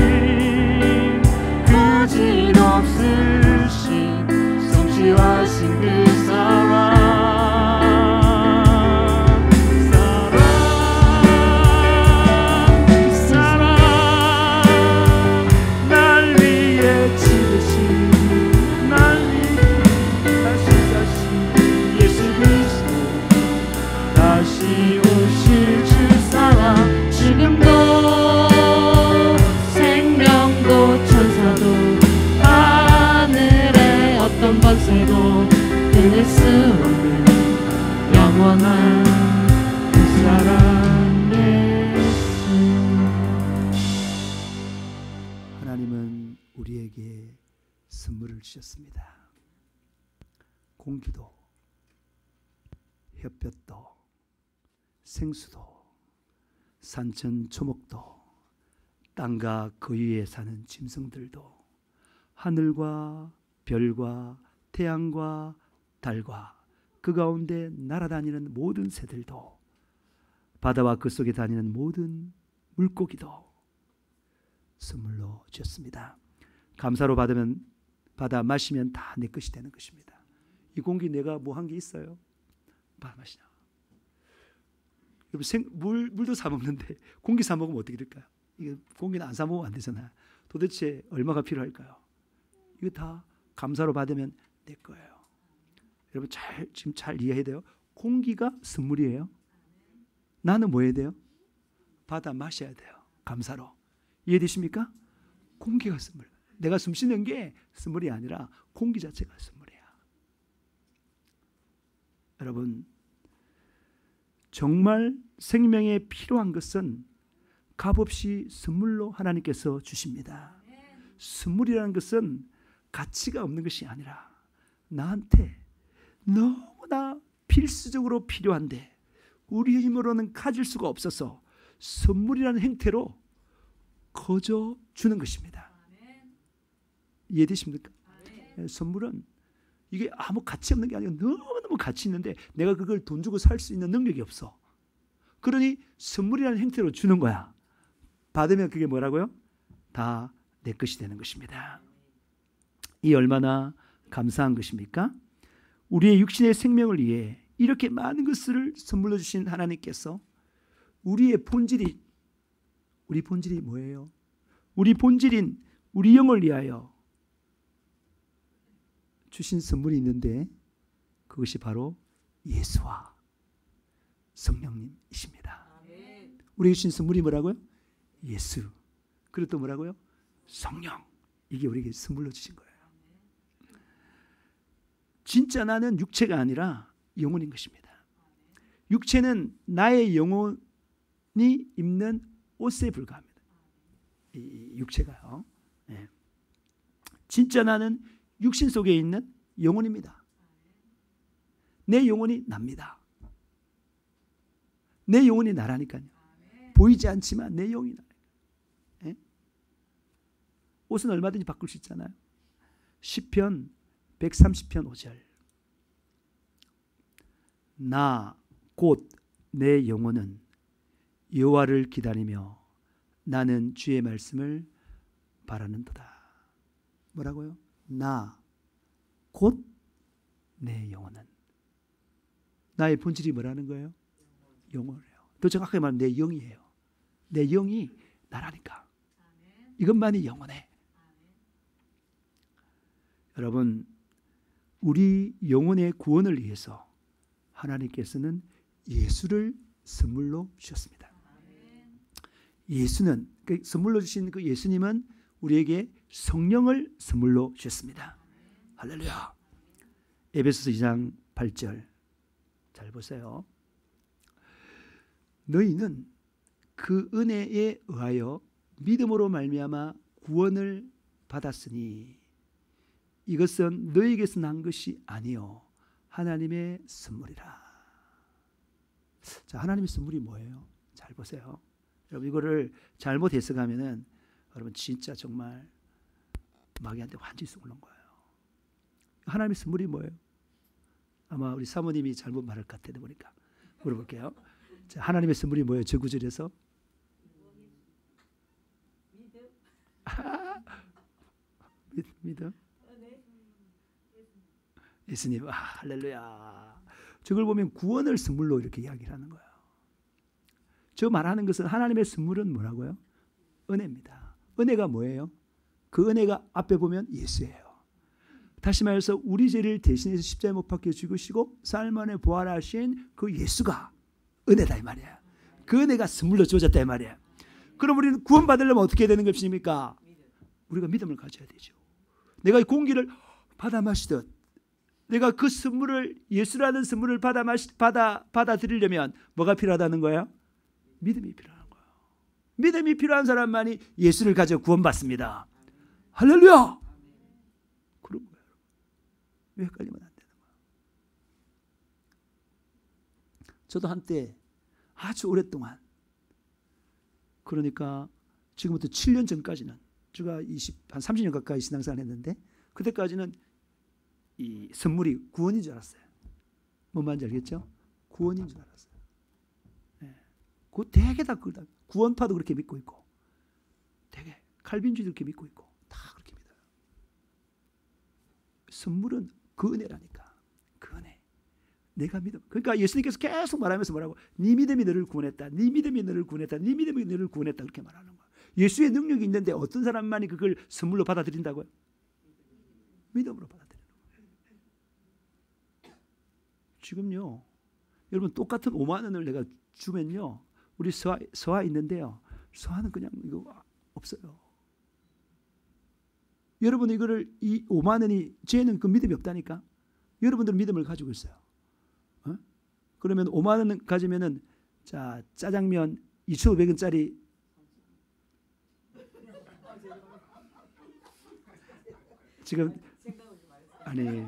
거짓없으신 성실하신 그 사랑, 끊을 수 없는 영원한 그 사랑 예수. 하나님은 우리에게 선물을 주셨습니다. 공기도, 햇볕도, 생수도, 산천 초목도, 땅과 그 위에 사는 짐승들도, 하늘과 별과 태양과 달과 그 가운데 날아다니는 모든 새들도, 바다와 그 속에 다니는 모든 물고기도 선물로 주셨습니다. 감사로 받아 마시면 다 내 것이 되는 것입니다. 이 공기 내가 뭐 한 게 있어요? 받아 마시냐? 여러분, 물도 사 먹는데 공기 사 먹으면 어떻게 될까요? 이게 공기는 안 사 먹으면 안 되잖아요. 도대체 얼마가 필요할까요? 이거 다 감사로 받으면 내 거예요. 여러분 지금 잘 이해해야 돼요. 공기가 선물이에요. 나는 뭐 해야 돼요? 받아 마셔야 돼요. 감사로. 이해되십니까? 공기가 선물. 내가 숨 쉬는 게 선물이 아니라 공기 자체가 선물이야. 여러분, 정말 생명에 필요한 것은 값없이 선물로 하나님께서 주십니다. 선물이라는 것은 가치가 없는 것이 아니라 나한테 너무나 필수적으로 필요한데 우리 힘으로는 가질 수가 없어서 선물이라는 형태로 거저 주는 것입니다. 이해되십니까? 선물은 이게 아무 가치 없는 게 아니라 너무너무 가치 있는데 내가 그걸 돈 주고 살 수 있는 능력이 없어. 그러니 선물이라는 형태로 주는 거야. 받으면 그게 뭐라고요? 다 내 것이 되는 것입니다. 이 얼마나 감사한 것입니까? 우리의 육신의 생명을 위해 이렇게 많은 것을 선물로 주신 하나님께서 우리 본질이 뭐예요? 우리 본질인 우리 영을 위하여 주신 선물이 있는데 그것이 바로 예수와 성령님이십니다. 우리에게 주신 선물이 뭐라고요? 예수. 그리고 또 뭐라고요? 성령. 이게 우리에게 선물로 주신 거예요. 진짜 나는 육체가 아니라 영혼인 것입니다. 육체는 나의 영혼이 입는 옷에 불과합니다. 이 육체가요. 네. 진짜 나는 육신 속에 있는 영혼입니다. 내 영혼이 납니다. 내 영혼이 나라니까요. 보이지 않지만 내 영혼이 나요. 예? 옷은 얼마든지 바꿀 수 있잖아요. 시편 130편 5절. 나 곧 내 영혼은 여호와를 기다리며 나는 주의 말씀을 바라는도다. 뭐라고요? 나 곧 내 영혼은. 나의 본질이 뭐라는 거예요? 영혼이에요. 더 정확하게 말하면 내 영이에요. 내 영이 나라니까. 이것만이 영혼해. 여러분, 우리 영혼의 구원을 위해서 하나님께서는 예수를 선물로 주셨습니다. 예수는, 선물로 주신 그 예수님은 우리에게 성령을 선물로 주셨습니다. 할렐루야. 에베소서 2장 8절 잘 보세요. 너희는 그 은혜에 의하여 믿음으로 말미암아 구원을 받았으니 이것은 너희에게서 난 것이 아니요 하나님의 선물이라. 자, 하나님의 선물이 뭐예요? 잘 보세요. 여러분, 이거를 잘못 해석하면은 여러분 진짜 정말 마귀한테 완전히 쏘는 거예요. 하나님의 선물이 뭐예요? 아마 우리 사모님이 잘못 말할 것 같아 보니까 물어볼게요. 자, 하나님의 선물이 뭐예요? 저 구절에서 믿음? 예수님. 할렐루야. 저걸 보면 구원을 선물로 이렇게 이야기를 하는 거예요. 저 말하는 것은 하나님의 선물은 뭐라고요? 은혜입니다. 은혜가 뭐예요? 그 은혜가 앞에 보면 예수예요. 다시 말해서 우리 죄를 대신해서 십자가에 못 박혀 죽으시고 사흘 만에 부활하신 그 예수가 은혜다 이 말이야. 그 은혜가 선물로 주어졌다 이 말이야. 그럼 우리는 구원받으려면 어떻게 되는 것입니까? 우리가 믿음을 가져야 되죠. 내가 이 공기를 받아 마시듯 내가 그 선물을, 예수라는 선물을 받아들이려면 뭐가 필요하다는 거예요? 믿음이 필요한 거예요. 믿음이 필요한 사람만이 예수를 가져 구원받습니다. 할렐루야. 그런 거예요. 왜 헷갈리면 안 되는 거예요? 저도 한때 아주 오랫동안, 그러니까 지금부터 7년 전까지는 제가 한 30년 가까이 신앙생활 했는데 그때까지는 이 선물이 구원인 줄 알았어요. 뭔 말인지 알겠죠? 구원인 줄 알았어요. 네. 그 되게 다 구원파도 그렇게 믿고 있고, 되게 칼빈주의도 그렇게 믿고 있고, 다 그렇게 믿어요. 선물은 그 은혜라니까. 그 은혜. 내가 믿음. 그러니까 예수님께서 계속 말하면서 뭐라고? 네 믿음이 너를 구원했다. 네 믿음이 너를 구원했다. 네 믿음이 너를 구원했다. 그렇게 말하는 거예요. 예수의 능력이 있는데 어떤 사람만이 그걸 선물로 받아들인다고요? 믿음으로 받아들여요. 지금요, 여러분 똑같은 5만 원을 내가 주면요, 우리 서화 있는데요, 서화는 그냥 이거 없어요. 여러분 이거를 이 5만 원이, 쟤는 그 믿음이 없다니까. 여러분들은 믿음을 가지고 있어요. 어? 그러면 5만 원 가지면은 자, 짜장면 2,500원짜리 지금 아니.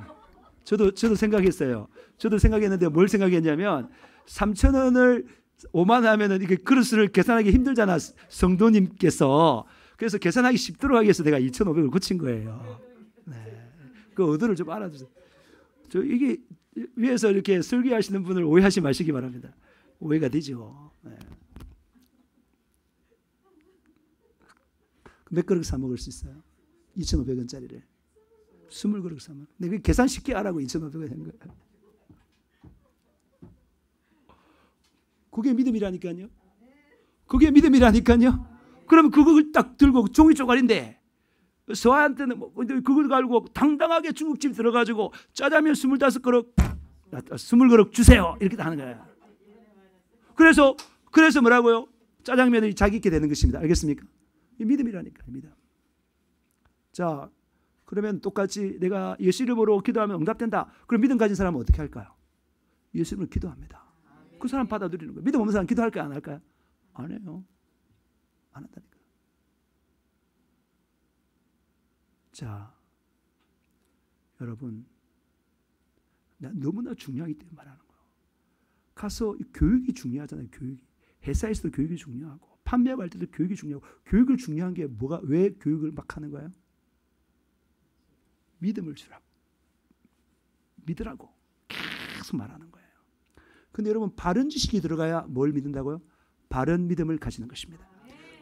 저도 생각했어요. 저도 생각했는데 뭘 생각했냐면 3,000원을 5만 원 하면은 이게 그릇을 계산하기 힘들잖아, 성도님께서. 그래서 계산하기 쉽도록 하기 위해서 내가 2,500을 고친 거예요. 네. 그 의도를 좀 알아주세요. 저 이게 위에서 이렇게 설교하시는 분을 오해하지 마시기 바랍니다. 오해가 되죠. 네. 몇 그릇 사 먹을 수 있어요? 2,500원짜리를. 20그릇 사면. 내가 계산 쉽게 하라고 2,500원 한 거예요. 그게 믿음이라니까요. 그게 믿음이라니까요. 그러면 그걸 딱 들고 종이 쪼가리인데 서한테는 뭐 그걸 가지고 당당하게 중국집 들어가지고 짜장면 25그릇 20그릇 주세요. 이렇게 하는 거예요. 그래서 뭐라고요? 짜장면이 자기 있게 되는 것입니다. 알겠습니까? 이 믿음이라니까요. 믿음. 자, 그러면 똑같이 내가 예수 이름으로 기도하면 응답된다. 그럼 믿음 가진 사람은 어떻게 할까요? 예수 이름으로 기도합니다. 그 사람 받아들이는 거예요. 믿음 없는 사람 기도할까요? 안 할까요? 안 해요. 안 한다니까요. 자, 여러분, 너무나 중요하기 때문에 말하는 거예요. 가서 교육이 중요하잖아요. 교육이. 회사에서도 교육이 중요하고 판매할 때도 교육이 중요하고 교육을 중요한 게 뭐가 왜 교육을 막 하는 거예요? 믿음을 주라고. 믿으라고 계속 말하는 거예요. 근데 여러분 바른 지식이 들어가야 뭘 믿는다고요? 바른 믿음을 가지는 것입니다.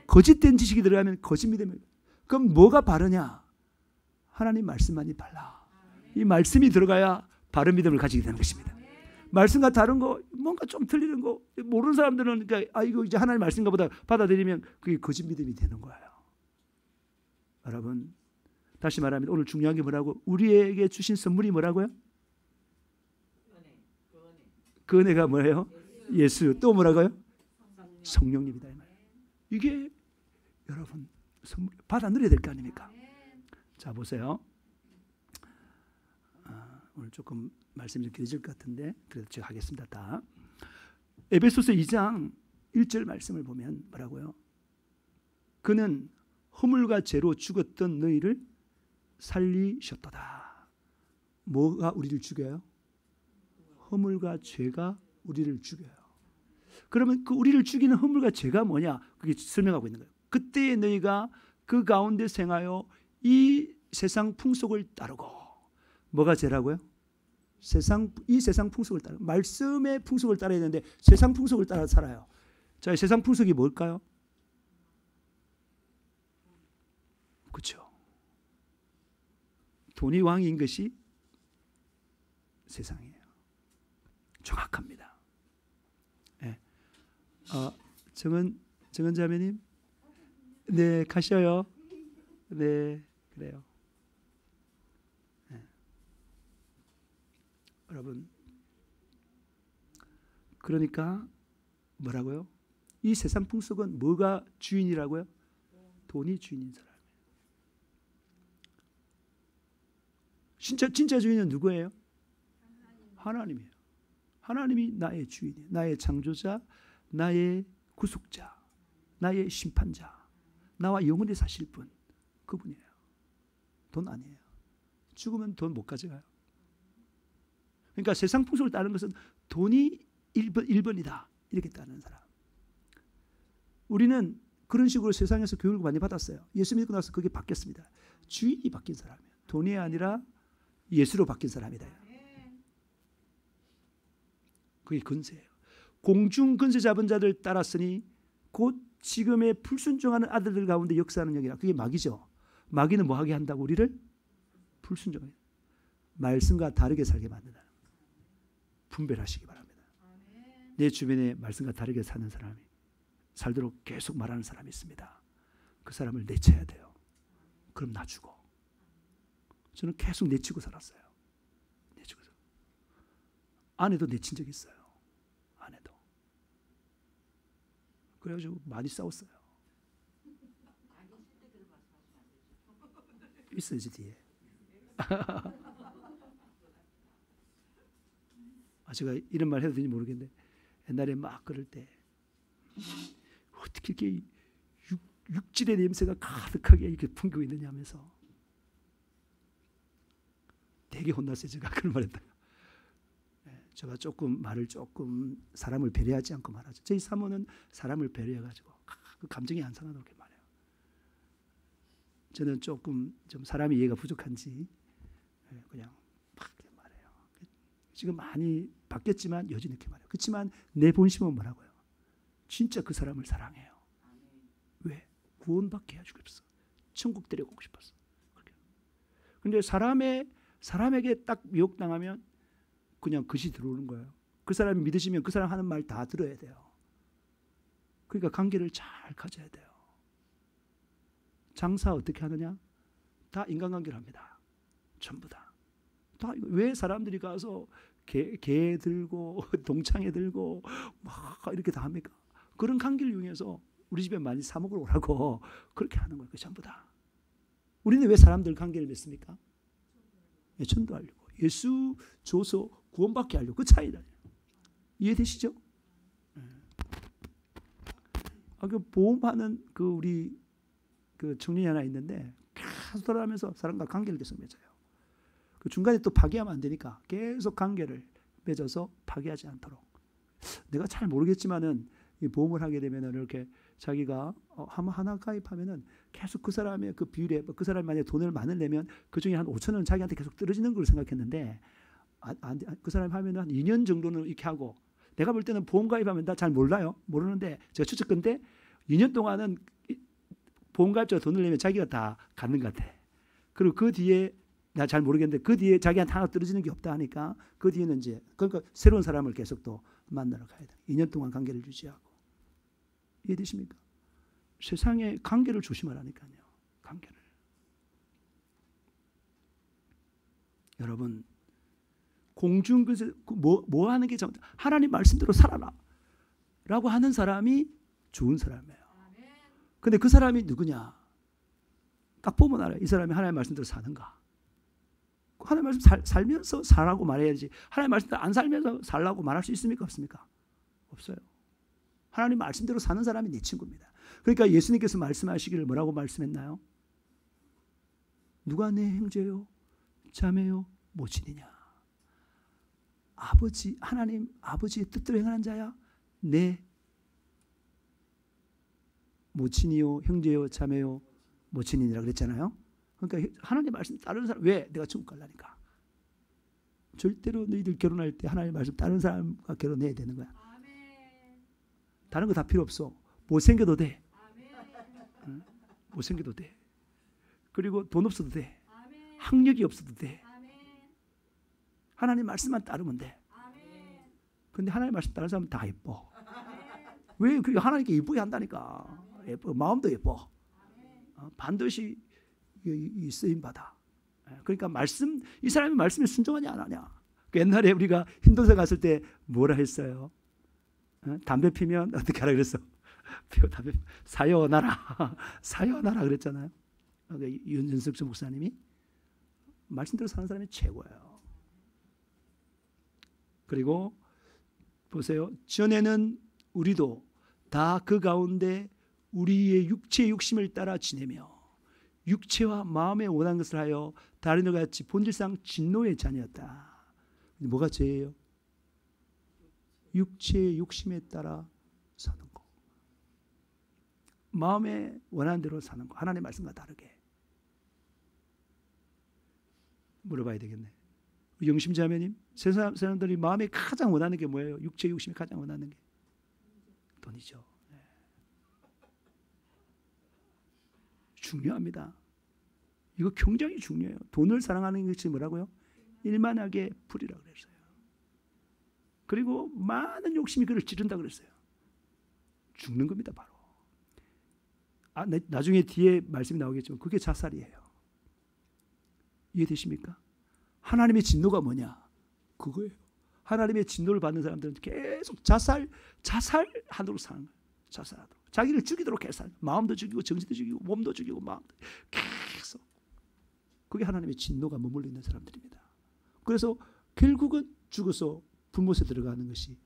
거짓된 지식이 들어가면 거짓 믿음을. 그럼 뭐가 바르냐? 하나님 말씀만이 발라. 이 말씀이 들어가야 바른 믿음을 가지게 되는 것입니다. 말씀과 다른 거 뭔가 좀 틀리는 거 모르는 사람들은 그러니까 이거 이제 하나님 말씀인가 보다 받아들이면 그게 거짓 믿음이 되는 거예요. 여러분 다시 말하면 오늘 중요한 게 뭐라고? 우리에게 주신 선물이 뭐라고요? 그 은혜가 뭐예요? 예수. 또 뭐라고요? 성령님이다. 이게 여러분 선물 받아 누려야 될 거 아닙니까? 자 보세요. 오늘 조금 말씀이 좀 길어질 것 같은데 그래도 제가 하겠습니다. 다. 에베소서 2장 1절 말씀을 보면 뭐라고요? 그는 허물과 죄로 죽었던 너희를 살리셨도다. 뭐가 우리를 죽여요? 허물과 죄가 우리를 죽여요. 그러면 그 우리를 죽이는 허물과 죄가 뭐냐? 그게 설명하고 있는 거예요. 그때 너희가 그 가운데 생하여 이 세상 풍속을 따르고 뭐가 죄라고요? 이 세상 풍속을 따르고 말씀의 풍속을 따라야 되는데 세상 풍속을 따라 살아요. 자, 세상 풍속이 뭘까요? 그렇죠. 돈이 왕인 것이 세상이에요. 정확합니다. 네. 정은 자매님, 네 가셔요. 네 그래요. 네. 여러분, 그러니까 뭐라고요? 이 세상 풍속은 뭐가 주인이라고요? 돈이 주인인 사람이에요. 진짜 주인은 누구예요? 하나님이에요. 하나님이 나의 주인이에요. 나의 창조자, 나의 구속자, 나의 심판자, 나와 영원히 사실 분, 그분이에요. 돈 아니에요. 죽으면 돈 못 가져가요. 그러니까 세상 풍속을 따르는 것은 돈이 1번이다 이렇게 따르는 사람. 우리는 그런 식으로 세상에서 교육을 많이 받았어요. 예수 믿고 나서 그게 바뀌었습니다. 주인이 바뀐 사람이에요. 돈이 아니라 예수로 바뀐 사람이다. 그게 건세예요. 공중 건세 잡은 자들 따랐으니 곧 지금의 불순종하는 아들들 가운데 역사하는 영이라. 그게 마귀죠. 마귀는 뭐 하게 한다고? 우리를 불순종하게, 말씀과 다르게 살게 만든다. 분별하시기 바랍니다. 내 주변에 말씀과 다르게 사는 사람이 살도록 계속 말하는 사람이 있습니다. 그 사람을 내쳐야 돼요. 그럼 나 죽어. 저는 계속 내치고 살았어요. 내치고 살았어요. 아내도 내친 적이 있어요. 아내도. 그래가지고 많이 싸웠어요. 있어야지 뒤에. 제가 이런 말 해도 되는지 모르겠는데 옛날에 막 그럴 때 어떻게 이렇게 육질의 냄새가 가득하게 이렇게 풍기고 있느냐 하면서 되게 혼났어요. 제가 그런 말 했다가. 제가 말을 조금 사람을 배려하지 않고 말하죠. 저희 사모는 사람을 배려해가지고 그 감정이 안 상하도록 이렇게 말해요. 저는 조금 좀 사람이 이해가 부족한지 그냥 막 이렇게 말해요. 지금 많이 바뀌었지만 여전히 이렇게 말해요. 그렇지만 내 본심은 뭐라고요? 진짜 그 사람을 사랑해요. 왜? 구원받게 해주고 싶었어. 천국 데려가고 싶었어. 그런데 사람에게 딱 미혹당하면 그냥 것이 들어오는 거예요. 그 사람이 믿으시면 그 사람 하는 말 다 들어야 돼요. 그러니까 관계를 잘 가져야 돼요. 장사 어떻게 하느냐? 다 인간관계를 합니다. 전부 다. 왜 사람들이 가서 개 들고 동창회 들고 막 이렇게 다 합니까? 그런 관계를 이용해서 우리 집에 많이 사 먹으러 오라고 그렇게 하는 거예요. 전부 다. 우리는 왜 사람들 관계를 맺습니까? 전도하려고. 예수 줘서 구원받게 하려고. 그 차이다. 이해되시죠? 그 보험하는 우리 청년이 하나 있는데 계속 돌아가면서 사람과 관계를 계속 맺어요. 그 중간에 또 파기하면 안 되니까 계속 관계를 맺어서 파기하지 않도록. 내가 잘 모르겠지만은 이 보험을 하게 되면은 이렇게 자기가 하나 가입하면은 계속 그 사람의 그 비율에 그 사람이 만약에 돈을 많이 내면 그 중에 한 5천 원은 자기한테 계속 떨어지는 걸 생각했는데 그 사람이 하면은 한 2년 정도는 이렇게 하고 내가 볼 때는 보험 가입하면 나 잘 몰라요. 모르는데 제가 추측컨대 2년 동안은 보험 가입자가 돈을 내면 자기가 다 갖는 것 같아. 그리고 그 뒤에 나 잘 모르겠는데 그 뒤에 자기한테 하나 떨어지는 게 없다 하니까 그 뒤에는 이제 그러니까 새로운 사람을 계속 또 만나러 가야 돼. 2년 동안 관계를 유지하고. 이해되십니까? 세상에 관계를 조심하라니까요. 관계를. 여러분 공중 뭐 하는 게 하나님 말씀대로 살아라 라고 하는 사람이 좋은 사람이에요. 근데 그 사람이 누구냐? 딱 보면 알아요. 이 사람이 하나님 말씀대로 사는가? 하나님 말씀 살면서 살라고 말해야지. 하나님 말씀대로 안 살면서 살라고 말할 수 있습니까? 없습니까? 없어요. 하나님 말씀대로 사는 사람이 네 친구입니다. 그러니까 예수님께서 말씀하시기를 뭐라고 말씀했나요? 누가 내 형제요, 자매요, 모친이냐? 아버지, 하나님 아버지의 뜻대로 행하는 자야 내 모친이요, 형제요, 자매요, 모친이니라 그랬잖아요. 그러니까 하나님 말씀 따르는 사람, 왜? 내가 천국 가려니까. 절대로 너희들 결혼할 때 하나님 말씀 따르는 사람과 결혼해야 되는 거야. 다른 거 다 필요 없어. 못생겨도 돼. 못생겨도 돼. 그리고 돈 없어도 돼. 학력이 없어도 돼. 하나님 말씀만 따르면 돼. 근데 하나님 말씀 따르는 사람은 다 예뻐. 왜? 그게 하나님께 예쁘게 한다니까. 예뻐. 마음도 예뻐. 반드시 이 쓰임받아. 그러니까 말씀, 이 사람이 말씀에 순종하냐 안 하냐. 옛날에 우리가 힌두사 갔을 때 뭐라 했어요? 담배 피면 어떻게 하라 그랬어? 담배 사요나라. 사요나라 그랬잖아요. 윤석철 목사님이 말씀대로 사는 사람이 최고예요. 그리고 보세요. 전에는 우리도 다 그 가운데 우리의 육체의 욕심을 따라 지내며 육체와 마음에 원한 것을 하여 다른 이와 같이 본질상 진노의 자녀였다. 뭐가 죄예요? 육체의 욕심에 따라 사는 거. 마음에 원하는 대로 사는 거. 하나님의 말씀과 다르게. 물어봐야 되겠네. 영심자매님, 세상 사람들이 마음에 가장 원하는 게 뭐예요? 육체의 욕심이 가장 원하는 게 돈이죠. 네. 중요합니다. 이거 굉장히 중요해요. 돈을 사랑하는 것이 뭐라고요? 일만하게 불이라고 그랬어요. 그리고 많은 욕심이 그를 찌른다 그랬어요. 죽는 겁니다, 바로. 나중에 뒤에 말씀이 나오겠지만 그게 자살이에요. 이해되십니까? 하나님의 진노가 뭐냐? 그거예요. 하나님의 진노를 받는 사람들은 계속 자살하도록 사는 거예요. 자살하도록. 자기를 죽이도록 해서 마음도 죽이고 정신도 죽이고 몸도 죽이고 마음도 계속. 그게 하나님의 진노가 머물러 있는 사람들입니다. 그래서 결국은 죽어서 불못에 들어가는 것이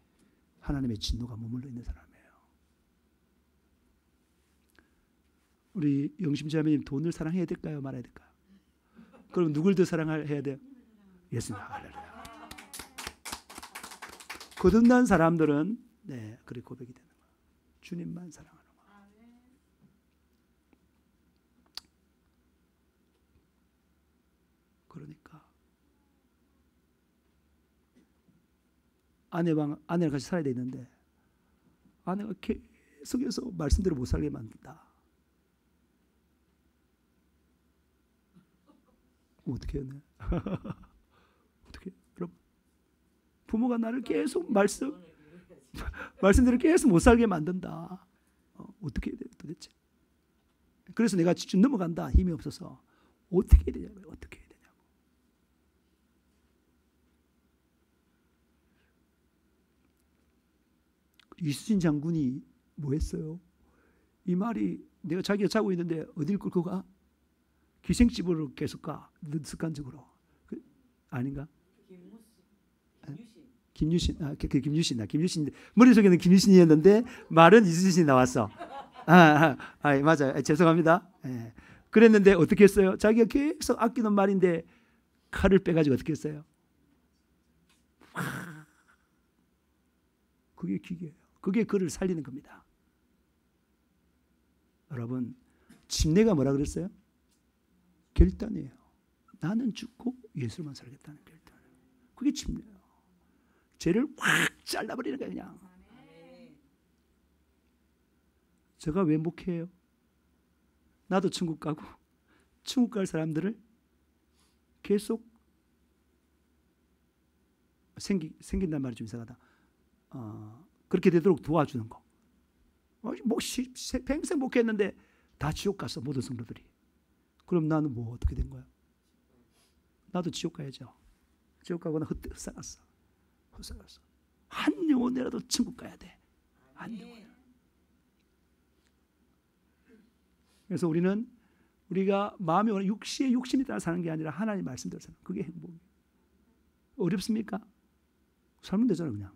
하나님의 진노가 머물러 있는 사람이에요. 우리 영심자매님 돈을 사랑해야 될까요? 말아야 될까요? 그럼 누굴 더 사랑해야 돼요? 예수님. 할렐루야. 거듭난 사람들은 그렇게 고백이 되는 거예요. 주님만 사랑하는 거예요. 그러니까 아내랑 같이 살아야 되는데 아내가 계속해서 말씀대로 못 살게 만든다. 어떻게 해야 돼? 어떻게? 여러분, 부모가 나를 계속 말씀대로 계속 못 살게 만든다. 어떻게 해야 돼? 도대체? 그래서 내가 지금 넘어간다. 힘이 없어서 어떻게 해야 되냐고요? 어떻게 해야 되냐고. 이수진 장군이 뭐 했어요? 이 말이 내가 자기가 자고 있는데 어딜 끌고 가? 기생집으로 계속 가. 습관적으로. 아닌가? 김유신. 김유신. 머릿속에는 김유신이었는데 말은 이수진이 나왔어. 맞아요. 죄송합니다. 그랬는데 어떻게 했어요? 자기가 계속 아끼는 말인데 칼을 빼가지고 어떻게 했어요? 그게 기계예요. 그게 그를 살리는 겁니다. 여러분, 침례가 뭐라 그랬어요? 결단이에요. 나는 죽고 예수로만 살겠다는 결단. 그게 침례예요. 죄를 확 잘라버리는 거예요. 그냥. 제가 왜 목회해요? 나도 천국 가고 천국 갈 사람들을 계속 생긴단 말이 좀 이상하다. 그렇게 되도록 도와주는 거. 평생 목회했는데 다 지옥 갔어, 모든 성도들이. 그럼 나는 뭐 어떻게 된 거야? 나도 지옥 가야죠. 지옥 가거나 헛살았어. 한 영혼이라도 천국 가야 돼. 한 영혼. 그래서 우리가 마음이 오는 육시의 욕심이 따라 사는 게 아니라 하나님 말씀대로 사는, 그게 행복이에요. 어렵습니까? 살면 되잖아요, 그냥.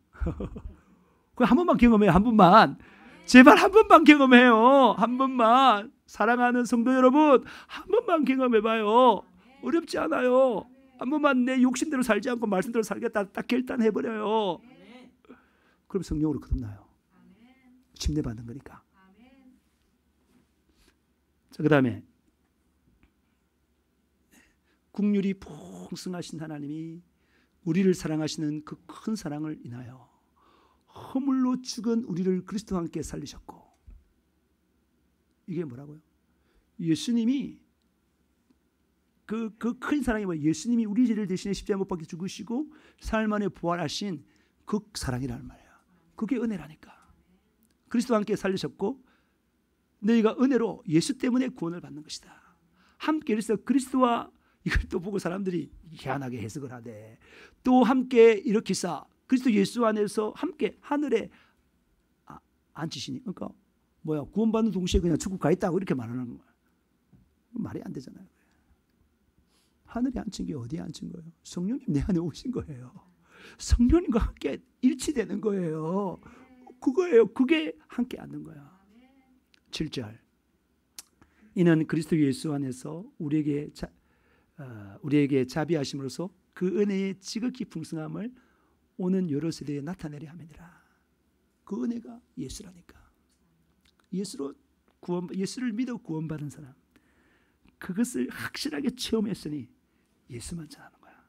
그 한 번만 경험해요. 한 번만. 제발 한 번만 경험해요. 한 번만. 사랑하는 성도 여러분, 한 번만 경험해봐요. 어렵지 않아요. 한 번만 내 욕심대로 살지 않고 말씀대로 살겠다 딱 결단해버려요. 그럼 성령으로 거듭나요. 침례받는 거니까. 자, 그 다음에 국률이 풍성하신 하나님이 우리를 사랑하시는 그 큰 사랑을 인하여 허물로 죽은 우리를 그리스도와 함께 살리셨고, 이게 뭐라고요? 예수님이 그 큰 사랑이 뭐예요? 예수님이 우리 죄를 대신해 십자가에 못 박혀 죽으시고 사흘 만에 부활하신 그 사랑이라는 말이에요. 그게 은혜라니까. 그리스도와 함께 살리셨고 너희가 은혜로 예수 때문에 구원을 받는 것이다. 함께 그래서 그리스도와, 이걸 또 보고 사람들이 희한하게 해석을 하되, 또 함께 일으키사 그리스도 예수 안에서 함께 하늘에 앉히시니, 그러니까 뭐야, 구원받는 동시에 그냥 천국 가 있다고 이렇게 말하는 거야. 말이 안 되잖아요. 하늘에 앉힌 게 어디에 앉힌 거예요? 성령님 내 안에 오신 거예요. 성령님과 함께 일치되는 거예요. 그거예요. 그게 함께 앉는 거야. 7절, 이는 그리스도 예수 안에서 우리에게 자비하심으로써 그 은혜의 지극히 풍성함을 오는 여러 세대에 나타내려 함이니라. 그 은혜가 예수라니까. 예수를 믿어 구원받은 사람, 그것을 확실하게 체험했으니 예수만 전하는 거야.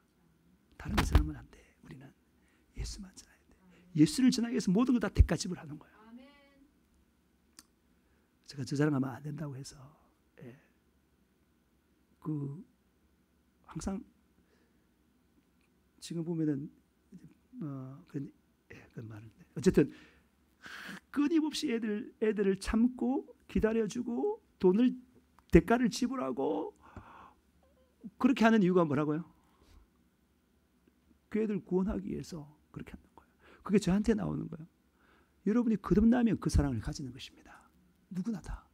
다른 거 전하면 안 돼. 우리는 예수만 전해야 돼. 예수를 전하기 위해서 모든 걸 다 대가집을 하는 거야. 제가 저 자랑하면 안 된다고 해서, 항상 지금 보면은 그런 말인데, 어쨌든 끊임없이 애들을 참고 기다려주고 대가를 지불하고 그렇게 하는 이유가 뭐라고요? 그 애들 구원하기 위해서 그렇게 하는 거예요. 그게 저한테 나오는 거예요. 여러분이 거듭나면 그 사랑을 가지는 것입니다. 누구나 다.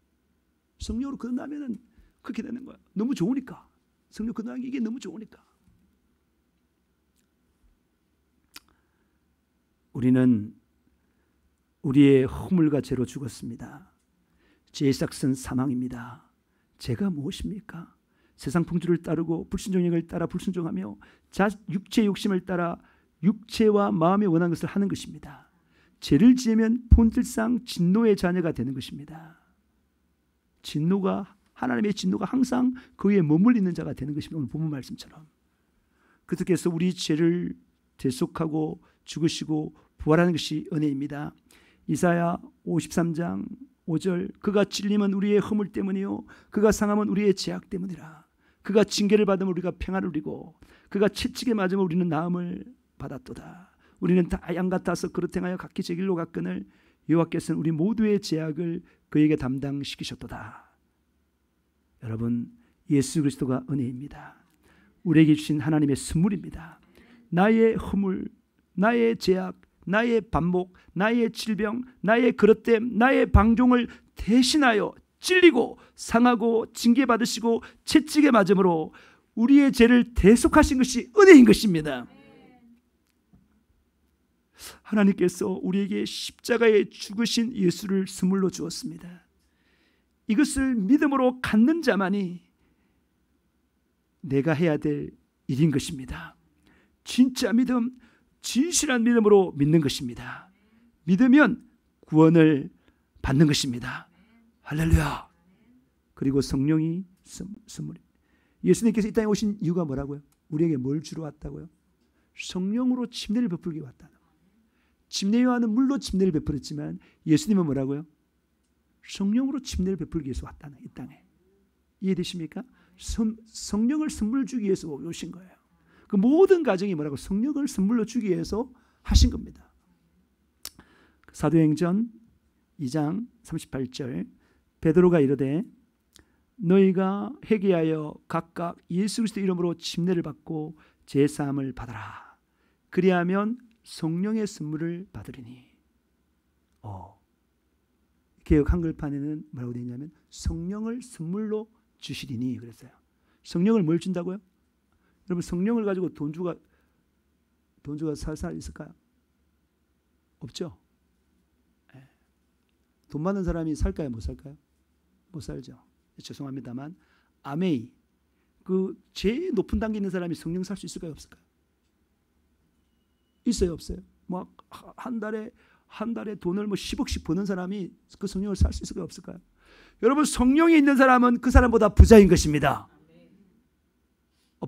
성령으로 거듭나면은 그렇게 되는 거예요. 너무 좋으니까. 성령 거듭나는 게 이게 너무 좋으니까. 우리는 우리의 허물과 죄로 죽었습니다. 죄의 삭은 사망입니다. 죄가 무엇입니까? 세상 풍조를 따르고 불순종을 따라 불순종하며 육체의 욕심을 따라 육체와 마음에 원하는 것을 하는 것입니다. 죄를 지으면 본질상 진노의 자녀가 되는 것입니다. 하나님의 진노가 항상 그 위에 머물리는 자가 되는 것입니다. 오늘 본문 말씀처럼. 그래서 우리 죄를 대속하고 죽으시고 부활하는 것이 은혜입니다. 이사야 53장 5절, 그가 찔림은 우리의 허물 때문이요 그가 상함은 우리의 죄악 때문이라. 그가 징계를 받으면 우리가 평안을 누리고 그가 채찍에 맞으면 우리는 나음을 받았도다. 우리는 다 양 같아서 그릇 행하여 각기 제 길로 갔거늘 여호와께서는 우리 모두의 죄악을 그에게 담당시키셨도다. 여러분, 예수 그리스도가 은혜입니다. 우리에게 주신 하나님의 선물입니다. 나의 허물, 나의 죄악, 나의 반목, 나의 질병, 나의 그릇됨, 나의 방종을 대신하여 찔리고 상하고 징계받으시고 채찍에 맞음으로 우리의 죄를 대속하신 것이 은혜인 것입니다. 하나님께서 우리에게 십자가에 죽으신 예수를 선물로 주었습니다. 이것을 믿음으로 갖는 자만이 내가 해야 될 일인 것입니다. 진짜 믿음, 진실한 믿음으로 믿는 것입니다. 믿으면 구원을 받는 것입니다. 할렐루야. 그리고 성령이 선물입니다. 예수님께서 이 땅에 오신 이유가 뭐라고요? 우리에게 뭘 주러 왔다고요? 성령으로 침례를 베풀기 왔다. 침례 요한은 물로 침례를 베풀었지만 예수님은 뭐라고요? 성령으로 침례를 베풀기 위해서 왔다는, 이 땅에. 이해되십니까? 성령을 선물 주기 위해서 오신 거예요. 그 모든 가정이 뭐라고? 성령을 선물로 주기 위해서 하신 겁니다. 사도행전 2장 38절 베드로가 이르되 너희가 회개하여 각각 예수 그리스도 이름으로 침례를 받고 제사함을 받아라. 그리하면 성령의 선물을 받으리니. 개역 한글판에는 뭐라고 되어 있냐면 성령을 선물로 주시리니 그랬어요. 성령을 뭘 준다고요? 여러분 성령을 가지고 돈 주가 살살 있을까요? 없죠. 돈 많은 사람이 살까요? 못 살까요? 못 살죠. 죄송합니다만 아메이 그 제일 높은 단계 있는 사람이 성령 살 수 있을까요? 없을까요? 있어요? 없어요? 막 한 달에 돈을 뭐 10억씩 버는 사람이 그 성령을 살 수 있을까요? 없을까요? 여러분 성령이 있는 사람은 그 사람보다 부자인 것입니다.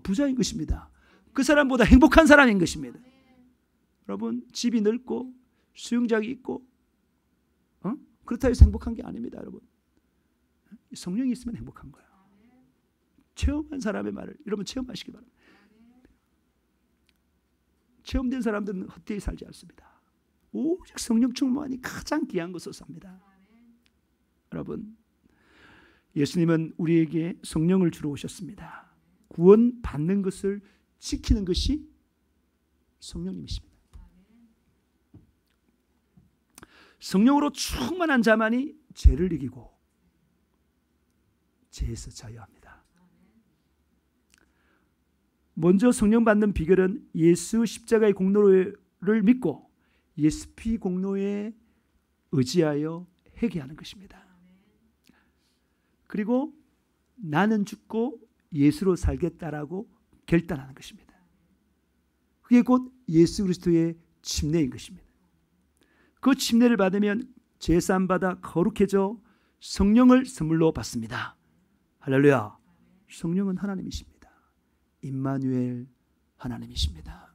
부자인 것입니다. 그 사람보다 행복한 사람인 것입니다. 여러분 집이 넓고 수영장이 있고 그렇다 해서 행복한 게 아닙니다. 여러분 성령이 있으면 행복한 거예요. 체험한 사람의 말을 여러분 체험하시기 바랍니다. 체험된 사람들은 헛되이 살지 않습니다. 오직 성령 충만이 가장 귀한 것으로 삽니다. 여러분 예수님은 우리에게 성령을 주러 오셨습니다. 구원 받는 것을 지키는 것이 성령님이십니다. 성령으로 충만한 자만이 죄를 이기고 죄에서 자유합니다. 먼저 성령 받는 비결은 예수 십자가의 공로를 믿고 예수 피 공로에 의지하여 회개하는 것입니다. 그리고 나는 죽고 예수로 살겠다라고 결단하는 것입니다. 그게 곧 예수 그리스도의 침례인 것입니다. 그 침례를 받으면 제사함 받아 거룩해져 성령을 선물로 받습니다. 할렐루야. 성령은 하나님이십니다. 임마누엘 하나님이십니다.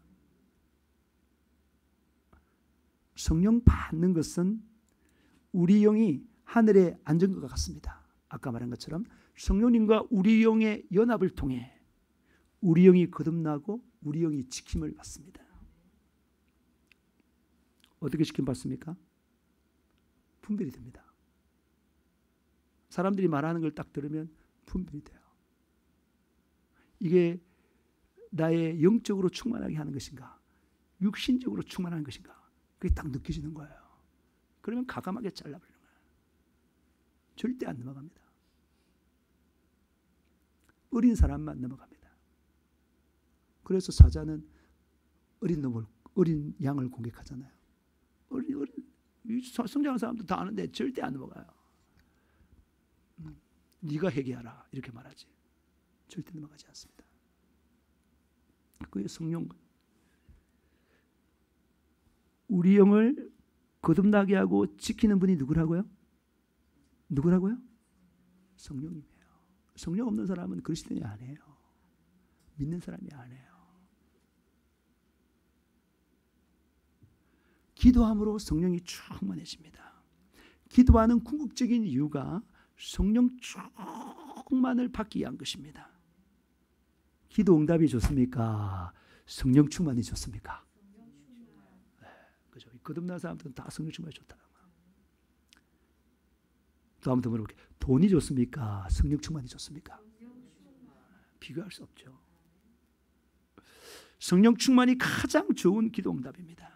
성령 받는 것은 우리 영이 하늘에 앉은 것과 같습니다. 아까 말한 것처럼 성령님과 우리 영의 연합을 통해 우리 영이 거듭나고 우리 영이 지킴을 받습니다. 어떻게 지킴 받습니까? 분별이 됩니다. 사람들이 말하는 걸 딱 들으면 분별이 돼요. 이게 나의 영적으로 충만하게 하는 것인가 육신적으로 충만한 것인가 그게 딱 느껴지는 거예요. 그러면 과감하게 잘라버리는 거예요. 절대 안 넘어갑니다. 어린 사람만 넘어갑니다. 그래서 사자는 어린 양을 공격하잖아요. 성장한 사람도 다 아는데 절대 안 넘어가요. 네가 회개하라 이렇게 말하지. 절대 넘어가지 않습니다. 그게 성령. 우리 영을 거듭나게 하고 지키는 분이 누구라고요? 누구라고요? 성령님이에요. 성령 없는 사람은 그리스도인이 아니에요. 믿는 사람이 아니에요. 기도함으로 성령이 충만해집니다. 기도하는 궁극적인 이유가 성령 충만을 받기 위한 것입니다. 기도 응답이 좋습니까? 성령 충만이 좋습니까? 네, 그죠. 거듭난 사람들은 다 성령 충만이 좋다는 거예요. 또 한번 더 물어볼게요. 돈이 좋습니까? 성령 충만이 좋습니까? 비교할 수 없죠. 성령 충만이 가장 좋은 기도 응답입니다.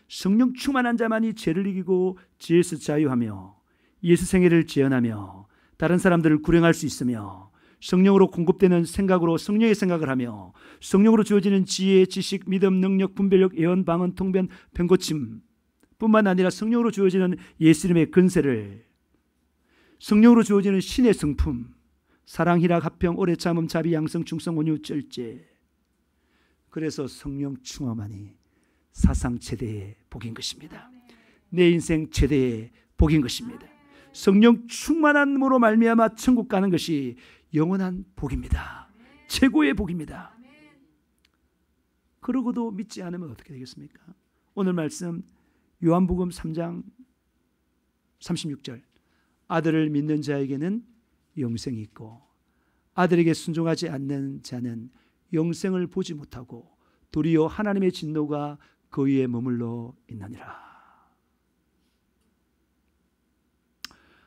성령 충만한 자만이 죄를 이기고 죄에서 자유하며 예수 생애를 재현하며 다른 사람들을 구령할 수 있으며 성령으로 공급되는 생각으로 성령의 생각을 하며 성령으로 주어지는 지혜, 지식, 믿음, 능력, 분별력, 예언, 방언, 통변, 병고침 뿐만 아니라 성령으로 주어지는 예수 이름의 근세를 성령으로 주어지는 신의 성품 사랑, 희락, 화평, 오래 참음, 자비, 양성, 충성, 온유, 절제 그래서 성령 충만이 사상 최대의 복인 것입니다. 내 인생 최대의 복인 것입니다. 성령 충만함으로 말미암아 천국 가는 것이 영원한 복입니다. 최고의 복입니다. 그러고도 믿지 않으면 어떻게 되겠습니까? 오늘 말씀 요한복음 3장 36절, 아들을 믿는 자에게는 영생이 있고 아들에게 순종하지 않는 자는 영생을 보지 못하고 도리어 하나님의 진노가 그 위에 머물러 있느니라.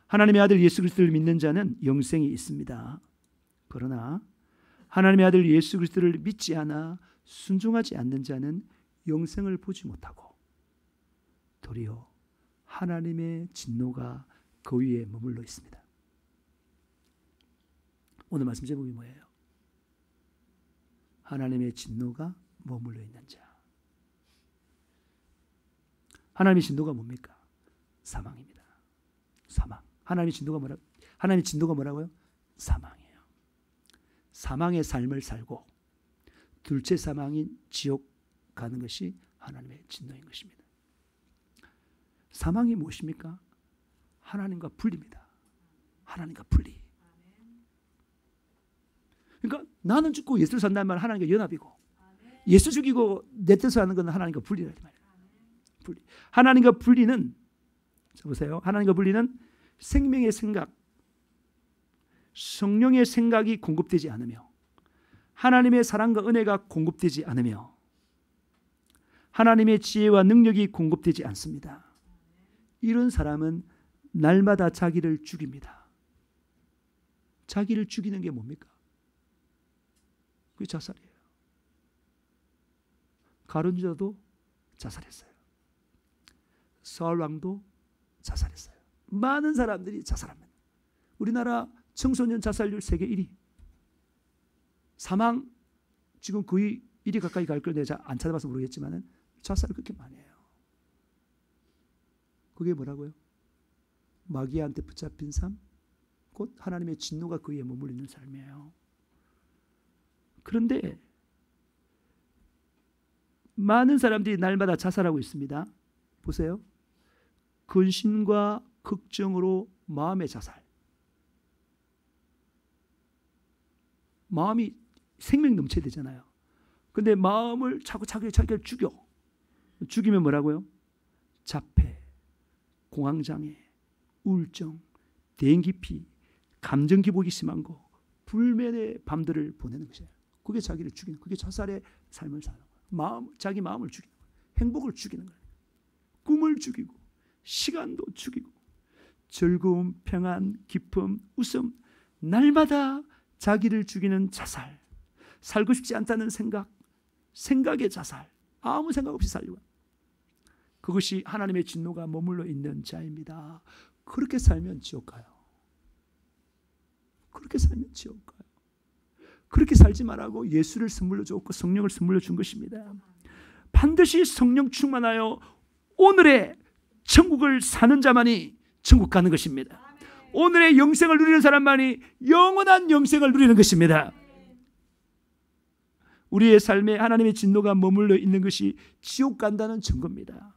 하나님의 아들 예수 그리스도를 믿는 자는 영생이 있습니다. 그러나 하나님의 아들 예수 그리스도를 믿지 않아 순종하지 않는 자는 영생을 보지 못하고 도리어 하나님의 진노가 그 위에 머물러 있습니다. 오늘 말씀 제목이 뭐예요? 하나님의 진노가 머물러 있는 자. 하나님의 진노가 뭡니까? 사망입니다. 사망. 하나님의 진노가 뭐라고요? 사망이에요. 사망의 삶을 살고 둘째 사망인 지옥 가는 것이 하나님의 진노인 것입니다. 사망이 무엇입니까? 하나님과 분리입니다. 하나님과 분리. 그러니까 나는 죽고 예수를 산다는 말은 하나님과 연합이고 예수 죽이고 내 뜻을 하는 건 하나님과 분리라는 말이에요. 분리. 하나님과 분리는 보세요. 하나님과 분리는 생명의 생각, 성령의 생각이 공급되지 않으며 하나님의 사랑과 은혜가 공급되지 않으며 하나님의 지혜와 능력이 공급되지 않습니다. 이런 사람은 날마다 자기를 죽입니다. 자기를 죽이는 게 뭡니까? 그게 자살이에요. 가룟유다도 자살했어요. 사울 왕도 자살했어요. 많은 사람들이 자살합니다. 우리나라 청소년 자살률 세계 1위. 사망 지금 거의 1위 가까이 갈 거예요. 내가 안 찾아봐서 모르겠지만 자살을 그렇게 많이 해요. 그게 뭐라고요? 마귀한테 붙잡힌 삶, 곧 하나님의 진노가 그 위에 머물러 있는 삶이에요. 그런데 많은 사람들이 날마다 자살하고 있습니다. 보세요. 근심과 걱정으로 마음의 자살. 마음이 생명 넘쳐야 되잖아요. 근데 마음을 자기를 죽여. 죽이면 뭐라고요? 자폐, 공황장애, 우울증, 대인기피, 감정 기복이 심한 거, 불면의 밤들을 보내는 것이에요. 그게 자기를 죽이는, 그게 자살의 삶을 사는 거예요. 자기 마음을 죽이는 거예요. 행복을 죽이는 거예요. 꿈을 죽이고 시간도 죽이고 즐거움, 평안, 기쁨, 웃음, 날마다 자기를 죽이는 자살, 살고 싶지 않다는 생각의 자살, 아무 생각 없이 살려고. 그것이 하나님의 진노가 머물러 있는 자입니다. 그렇게 살면 지옥 가요. 그렇게 살면 지옥 가요. 그렇게 살지 말라고 예수를 선물로 줬고 성령을 선물로 준 것입니다. 반드시 성령 충만하여 오늘의 천국을 사는 자만이 천국 가는 것입니다. 오늘의 영생을 누리는 사람만이 영원한 영생을 누리는 것입니다. 우리의 삶에 하나님의 진노가 머물러 있는 것이 지옥 간다는 증거입니다.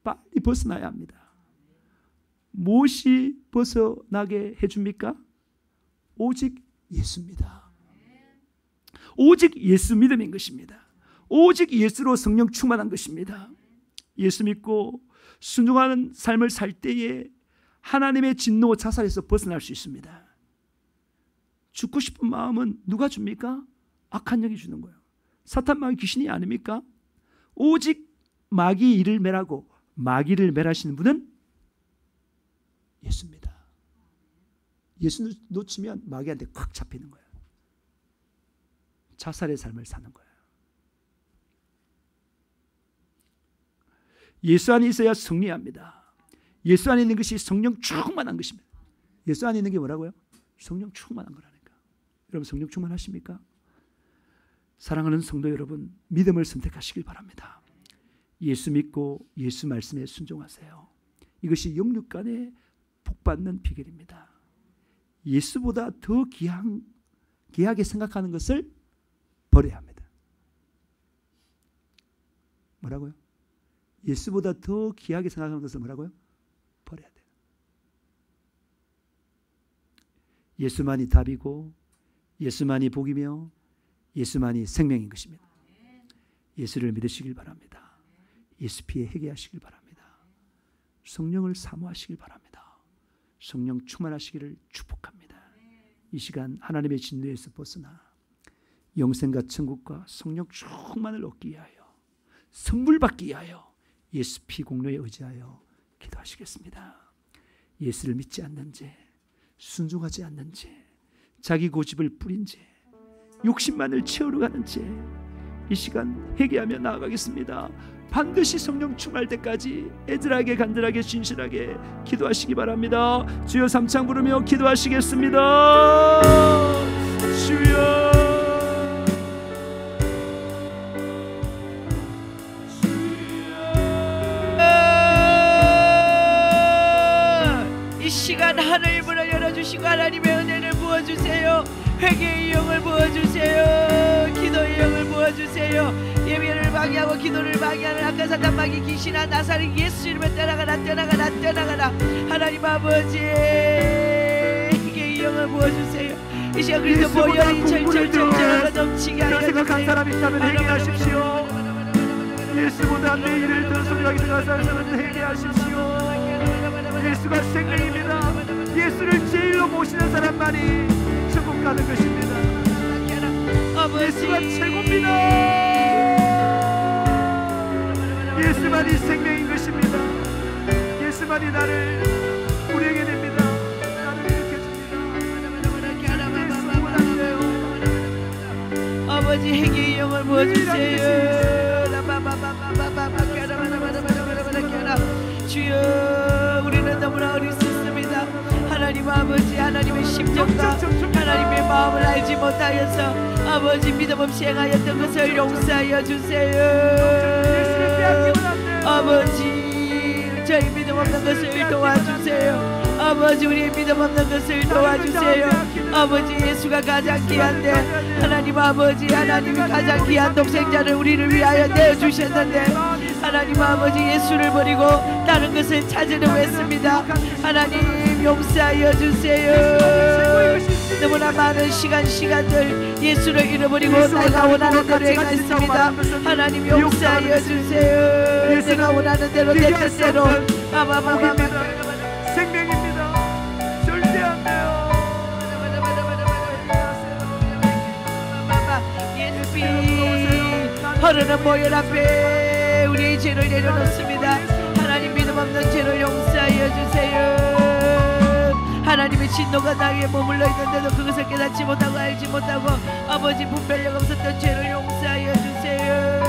빨리 벗어나야 합니다. 무엇이 벗어나게 해줍니까? 오직 예수입니다. 오직 예수 믿음인 것입니다. 오직 예수로 성령 충만한 것입니다. 예수 믿고 순종하는 삶을 살 때에 하나님의 진노 자살에서 벗어날 수 있습니다. 죽고 싶은 마음은 누가 줍니까? 악한 영이 주는 거예요. 사탄 마귀 귀신이 아닙니까? 오직 마귀 이를 멸하고 마귀를 멸하시는 분은 예수입니다. 예수 놓치면 마귀한테 콱 잡히는 거예요. 자살의 삶을 사는 거예요. 예수 안에 있어야 승리합니다. 예수 안에 있는 것이 성령 충만한 것입니다. 예수 안에 있는 게 뭐라고요? 성령 충만한 거라니까. 여러분 성령 충만하십니까? 사랑하는 성도 여러분, 믿음을 선택하시길 바랍니다. 예수 믿고 예수 말씀에 순종하세요. 이것이 영육간에 복받는 비결입니다. 예수보다 더 귀하게 생각하는 것을 버려야 합니다. 뭐라고요? 예수보다 더 귀하게 생각하는 것을 뭐라고요? 버려야 돼요. 예수만이 답이고 예수만이 복이며 예수만이 생명인 것입니다. 예수를 믿으시길 바랍니다. 예수 피에 회개하시길 바랍니다. 성령을 사모하시길 바랍니다. 성령 충만하시기를 축복합니다. 이 시간 하나님의 진노에서 벗어나 영생과 천국과 성령 충만을 얻기 위하여 선물 받기 위하여 예수 피 공로에 의지하여 기도하시겠습니다. 예수를 믿지 않는지, 순종하지 않는지, 자기 고집을 뿌린지, 욕심만을 채우러 가는지 이 시간 회개하며 나아가겠습니다. 반드시 성령 충만할 때까지 애절하게 간절하게 진실하게 기도하시기 바랍니다. 주여 3창 부르며 기도하시겠습니다. 주여 이 시간 하늘의 문을 열어주시고 하나님의 은혜를 부어주세요. 회개의 영을 부어주세요. 기도의 영을 부어주세요. 예배를 방해하고 기도를 방해하는 악한 사단 마귀 귀신아 나사렛 예수 이름에 떠나가라 떠나가라 떠나가라. 하나님 아버지 회개의 영을 부어주세요. 이 시간 그리스도 보혈이 철철철철 넘치게 하여 주세요. 생각한 사람 있다면 회개하십시오. 예수보다 내 일을 더 소중하게 생각하는 사람은 회개하십시오. 예수가 생명입니다. 예수를 제일로 모시는 사람만이 천국 가는 것입니다. 예수가 최고입니다. 예수만이 생명인 것입니다. 예수만이 나를 우리에게 됩니다. 나를 일으켜줍니다. 예수보다 돼요. 아버지 회개의 영을 부어주세요. 주여 우리는 너무나 어리석습니다. 하나님 아버지 하나님의 심정과 하나님의 마음을 알지 못하여서 아버지 믿음 없이 행하였던 것을 용서하여 주세요. 아버지 저희 믿음 없는 것을 도와주세요. 아버지 우리의 믿음 없는 것을 도와주세요. 아버지 예수가 가장 귀한데 하나님 아버지 하나님이 가장 귀한 독생자를 우리를 위하여 내어주셨는데 하나님 아버지 예수를 버리고 다른 것을 찾으려고 했습니다. 하나님 용서하여 주세요. 너무나 많은 시간들 예수를 잃어버리고 내가 원하는 대로 행했습니다. 하나님 용서하여 주세요. 내가 원하는 대로 내 뜻대로 생명입니다. 절대 안 돼요. 예수피 흐르는 보혈 앞에 우리의 죄를 내려놓습니다. 하나님 믿음 없는 죄를 용서하여 주세요. 하나님의 진노가 나에게 머물러 있는데도 그것을 깨닫지 못하고 알지 못하고 아버지 분별력 없었던 죄를 용서하여 주세요.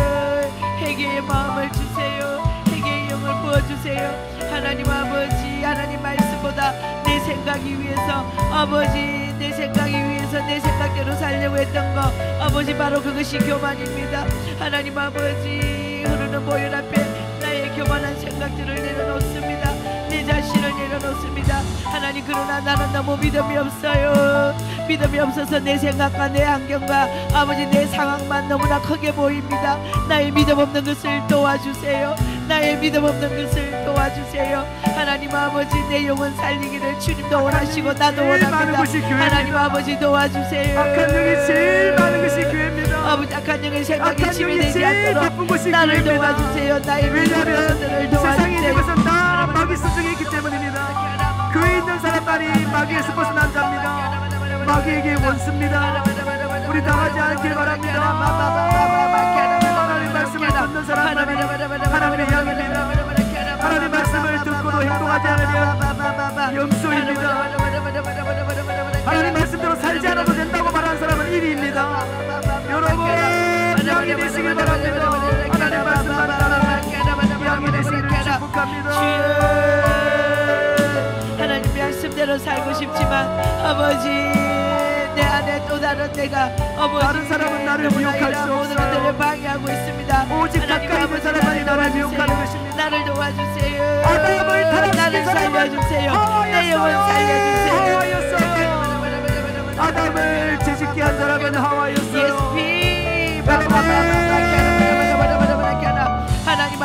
회개의 마음을 주세요. 회개의 영을 부어주세요. 하나님 아버지 하나님 말씀보다 내 생각이 위해서 아버지 내 생각이 위해서 내 생각대로 살려고 했던 거 아버지 바로 그것이 교만입니다. 하나님 아버지 흐르는 보혈 앞에 나의 교만한 생각들을 내려놓습니다. 내 자신을 내려놓습니다. 하나님 그러나 나는 너무 믿음이 없어요. 믿음이 없어서 내 생각과 내 환경과 아버지 내 상황만 너무나 크게 보입니다. 나의 믿음 없는 것을 도와주세요. 나의 믿음 없는 것을 도와주세요. 하나님 아버지 내 영혼 살리기를 주님도 원하시고 나도 원합니다. 하나님 아버지 도와주세요. 악한 영이 제일 많은 것이 교회입니다. 아버지 악한 영의 생각이 침해되지 않도록 나를 도와주세요. 나의 믿음 없는 것들을 세상에 있는 것은 도와주세요. 다 마귀 수중에 있기 때문입니다. 교회에 있는 사람만이 마귀에서 벗어난 자입니다. 마귀에게 원수입니다. 우리 당하지 않길 바랍니다. 하나님 말씀을 듣는 사람만이 하나님의 양입니다. 하나님 말씀을 듣고도 행동하지 않으면 염소입니다. 하나님 말씀대로 살지 않아도 된다고 말하는 사람은 1위입니다. 여러분 양이 되시길 바랍니다. 하나님 말씀만 따라 양이 되시기를 축복합니다. 하나님 말씀대로 살고 싶지만 아버지 내 안에 또 다른 내가 아버지 다른 사람은 나를 미혹할 수 모든 없어요. 것들을 방해하고 있습니다. 오직 가까이 있는 사람만이 나를 미혹하는 것입니다. 나를 도와주세요. 아담을 타락시킨 나를 살려주세요. 사람은 내 영혼 살려주세요. 하와였어요. 아담을 죄짓게 한 사람은 하와였어요. 예수님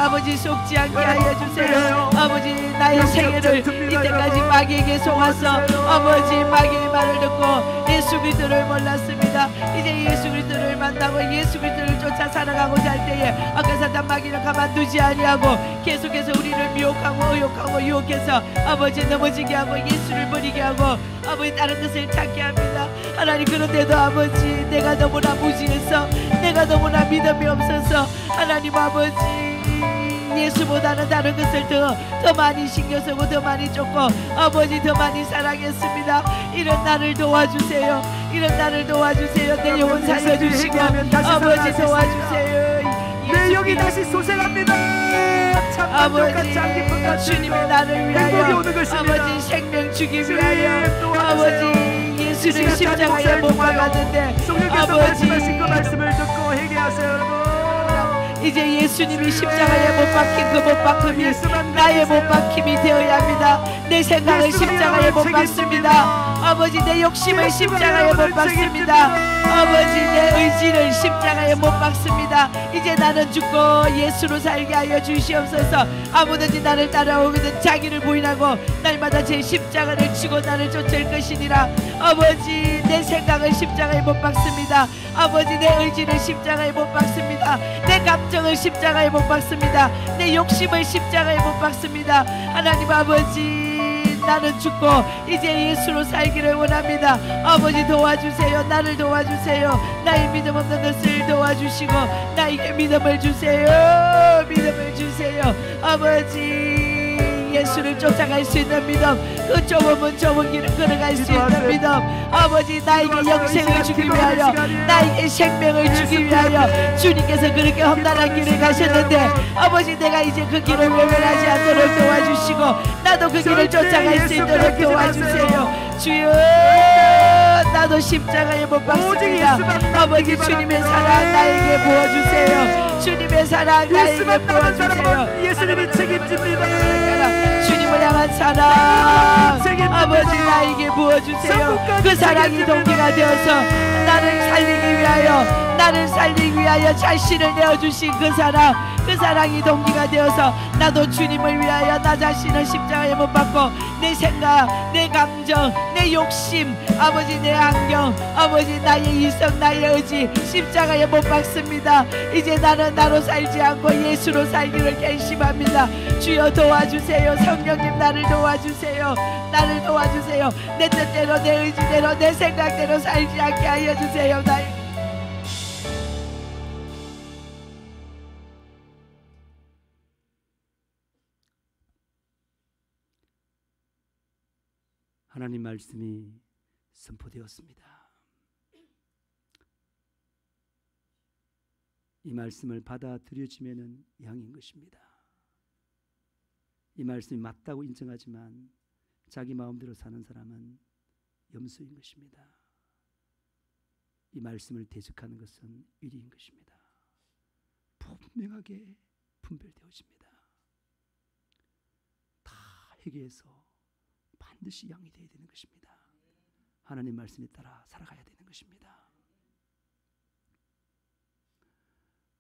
아버지 속지 않게 하여 주세요. 아버지 나의 생애를 이때까지 마귀에게 속아서 아버지 마귀의 말을 듣고 예수 그리스도를 몰랐습니다. 이제 예수 그리스도를 만나고 예수 그리스도를 쫓아 살아가고자 할 때에 아까 사단 마귀를 가만두지 아니하고 계속해서 우리를 미혹하고 의혹하고 유혹해서 아버지 넘어지게 하고 예수를 버리게 하고 아버지 다른 것을 찾게 합니다. 하나님, 그런데도 아버지 내가 너무나 무지해서 내가 너무나 믿음이 없어서 하나님 아버지 예수보다는 다른 것을 더 많이 신경 쓰고 더 많이 쫓고 아버지 더 많이 사랑했습니다. 이런 나를 도와주세요. 이런 나를 도와주세요. 내 영혼 살려주시고 아버지 도와주세요. 내 영이 다시 소생합니다. 아버지 주님의 나를 위하여 아버지 생명 주기 위하여 아버지 예수를 십자가에 못 박았는데 아버지 그 말씀을 듣고 회개하세요. 여러분, 이제 예수님이 십자가에 못 박힌 그 못 박힘이 나의 못 박힘이 되어야 합니다. 내 생각을 십자가에 못 박습니다. 아버지 내 욕심을 십자가에 못 박습니다. 아버지 내 의지를 십자가에 못 박습니다. 이제 나는 죽고 예수로 살게 하여 주시옵소서. 아무든지 나를 따라오거든 자기를 부인하고 날마다 제 십자가를 지고 나를 쫓을 것이니라. 아버지 내 생각을 십자가에 못 박습니다. 아버지 내 의지를 십자가에 못 박습니다. 내 감정을 십자가에 못 박습니다. 내 욕심을 십자가에 못 박습니다. 하나님 아버지 나는 죽고 이제 예수로 살기를 원합니다. 아버지 도와주세요. 나를 도와주세요. 나의 믿음 없는 것을 도와주시고 나에게 믿음을 주세요. 믿음을 주세요. 아버지 예수를 쫓아갈 수 있는 믿음, 그 좁은 길을 걸어갈 수 있는 믿음, 아버지 나에게 영생을 주기 위하여 나에게 생명을 주기 위하여 주님께서 그렇게 험난한 길을 가셨는데 아버지 내가 이제 그 길을 외면하지 않도록 도와주시고 나도 그 길을 쫓아갈 수 있도록 도와주세요. 주여 나도 십자가에 못 박습니다. 아버지 주님의 사랑 나에게 부어주세요. 주님의 사랑 나에게 부어주세요. 예수님이 책임집니다. 주님을 향한 사랑 아버지 나에게 부어주세요. 그 사랑이 동기가 되어서 나를 살리기 위하여 자신을 내어주신 그 사랑이 동기가 되어서 나도 주님을 위하여 나 자신을 십자가에 못 박고 내 생각, 내 감정, 내 욕심, 아버지 내 안경, 아버지 나의 이성, 나의 의지 십자가에 못 박습니다. 이제 나는 나로 살지 않고 예수로 살기를 결심합니다. 주여 도와주세요. 성령님 나를 도와주세요. 나를 도와주세요. 내 뜻대로 내 의지대로 내 생각대로 살지 않게 하여 주세요. 하나님 말씀이 선포되었습니다. 이 말씀을 받아들여지면은 양인 것입니다. 이 말씀이 맞다고 인정하지만 자기 마음대로 사는 사람은 염소인 것입니다. 이 말씀을 대적하는 것은 의리인 것입니다. 분명하게 분별되어집니다. 다 회개해서 반드시 양이 되어야 되는 것입니다. 하나님 말씀에 따라 살아가야 되는 것입니다.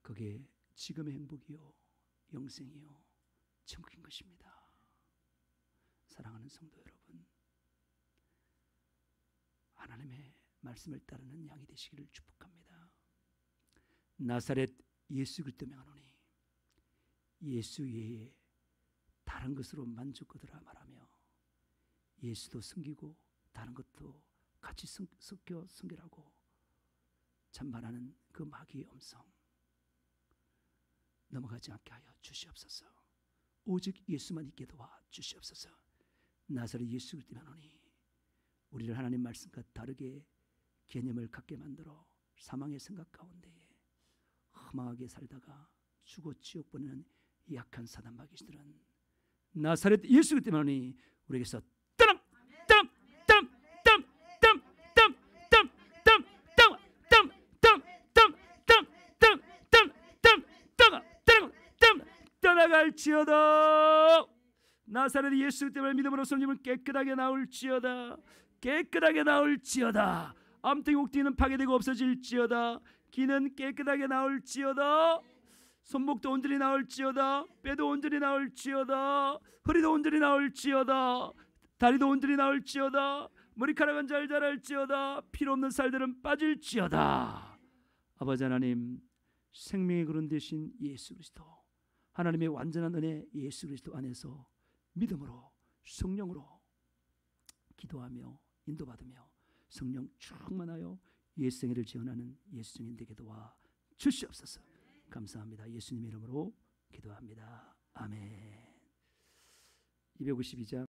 그게 지금의 행복이요 영생이요 천국인 것입니다. 사랑하는 성도 여러분, 하나님의 말씀을 따르는 양이 되시기를 축복합니다. 나사렛 예수 그리스도 명하노니 예수 외에 다른 것으로 만족하더라 말하며 예수도 숨기고 다른 것도 같이 섞여 숨기라고 찬반하는 그 마귀의 음성 넘어가지 않게 하여 주시옵소서. 오직 예수만 있게 도와 주시옵소서. 나사렛 예수 그리스도 명하노니 우리를 하나님 말씀과 다르게 개념을 갖게 만들어 사망의 생각 가운데에 험하게 살다가 죽어 지옥 보내는 약한 사단 마귀들은 나사렛 예수 그리스도 명하노니 우리에게서 떠나갈지어다. 나사렛 예수 때문에 믿음으로 성님은 깨끗하게 나올지어다. 깨끗하게 나올지어다. 암튼 옥티는 파괴되고 없어질지어다. 기는 깨끗하게 나올지어다. 손목도 온전히 나을지어다. 뼈도 온전히 나을지어다. 허리도 온전히 나을지어다. 다리도 온전히 나을지어다. 머리카락은 잘 자랄지어다. 필요 없는 살들은 빠질지어다. 아버지 하나님, 생명의 그런 대신 예수 그리스도, 하나님의 완전한 은혜 예수 그리스도 안에서 믿음으로 성령으로 기도하며 인도받으며 성령 충만하여 예수 생애를 지원하는 예수 증인 되게 도와 주시옵소서. 감사합니다. 예수님 이름으로 기도합니다. 아멘. 252장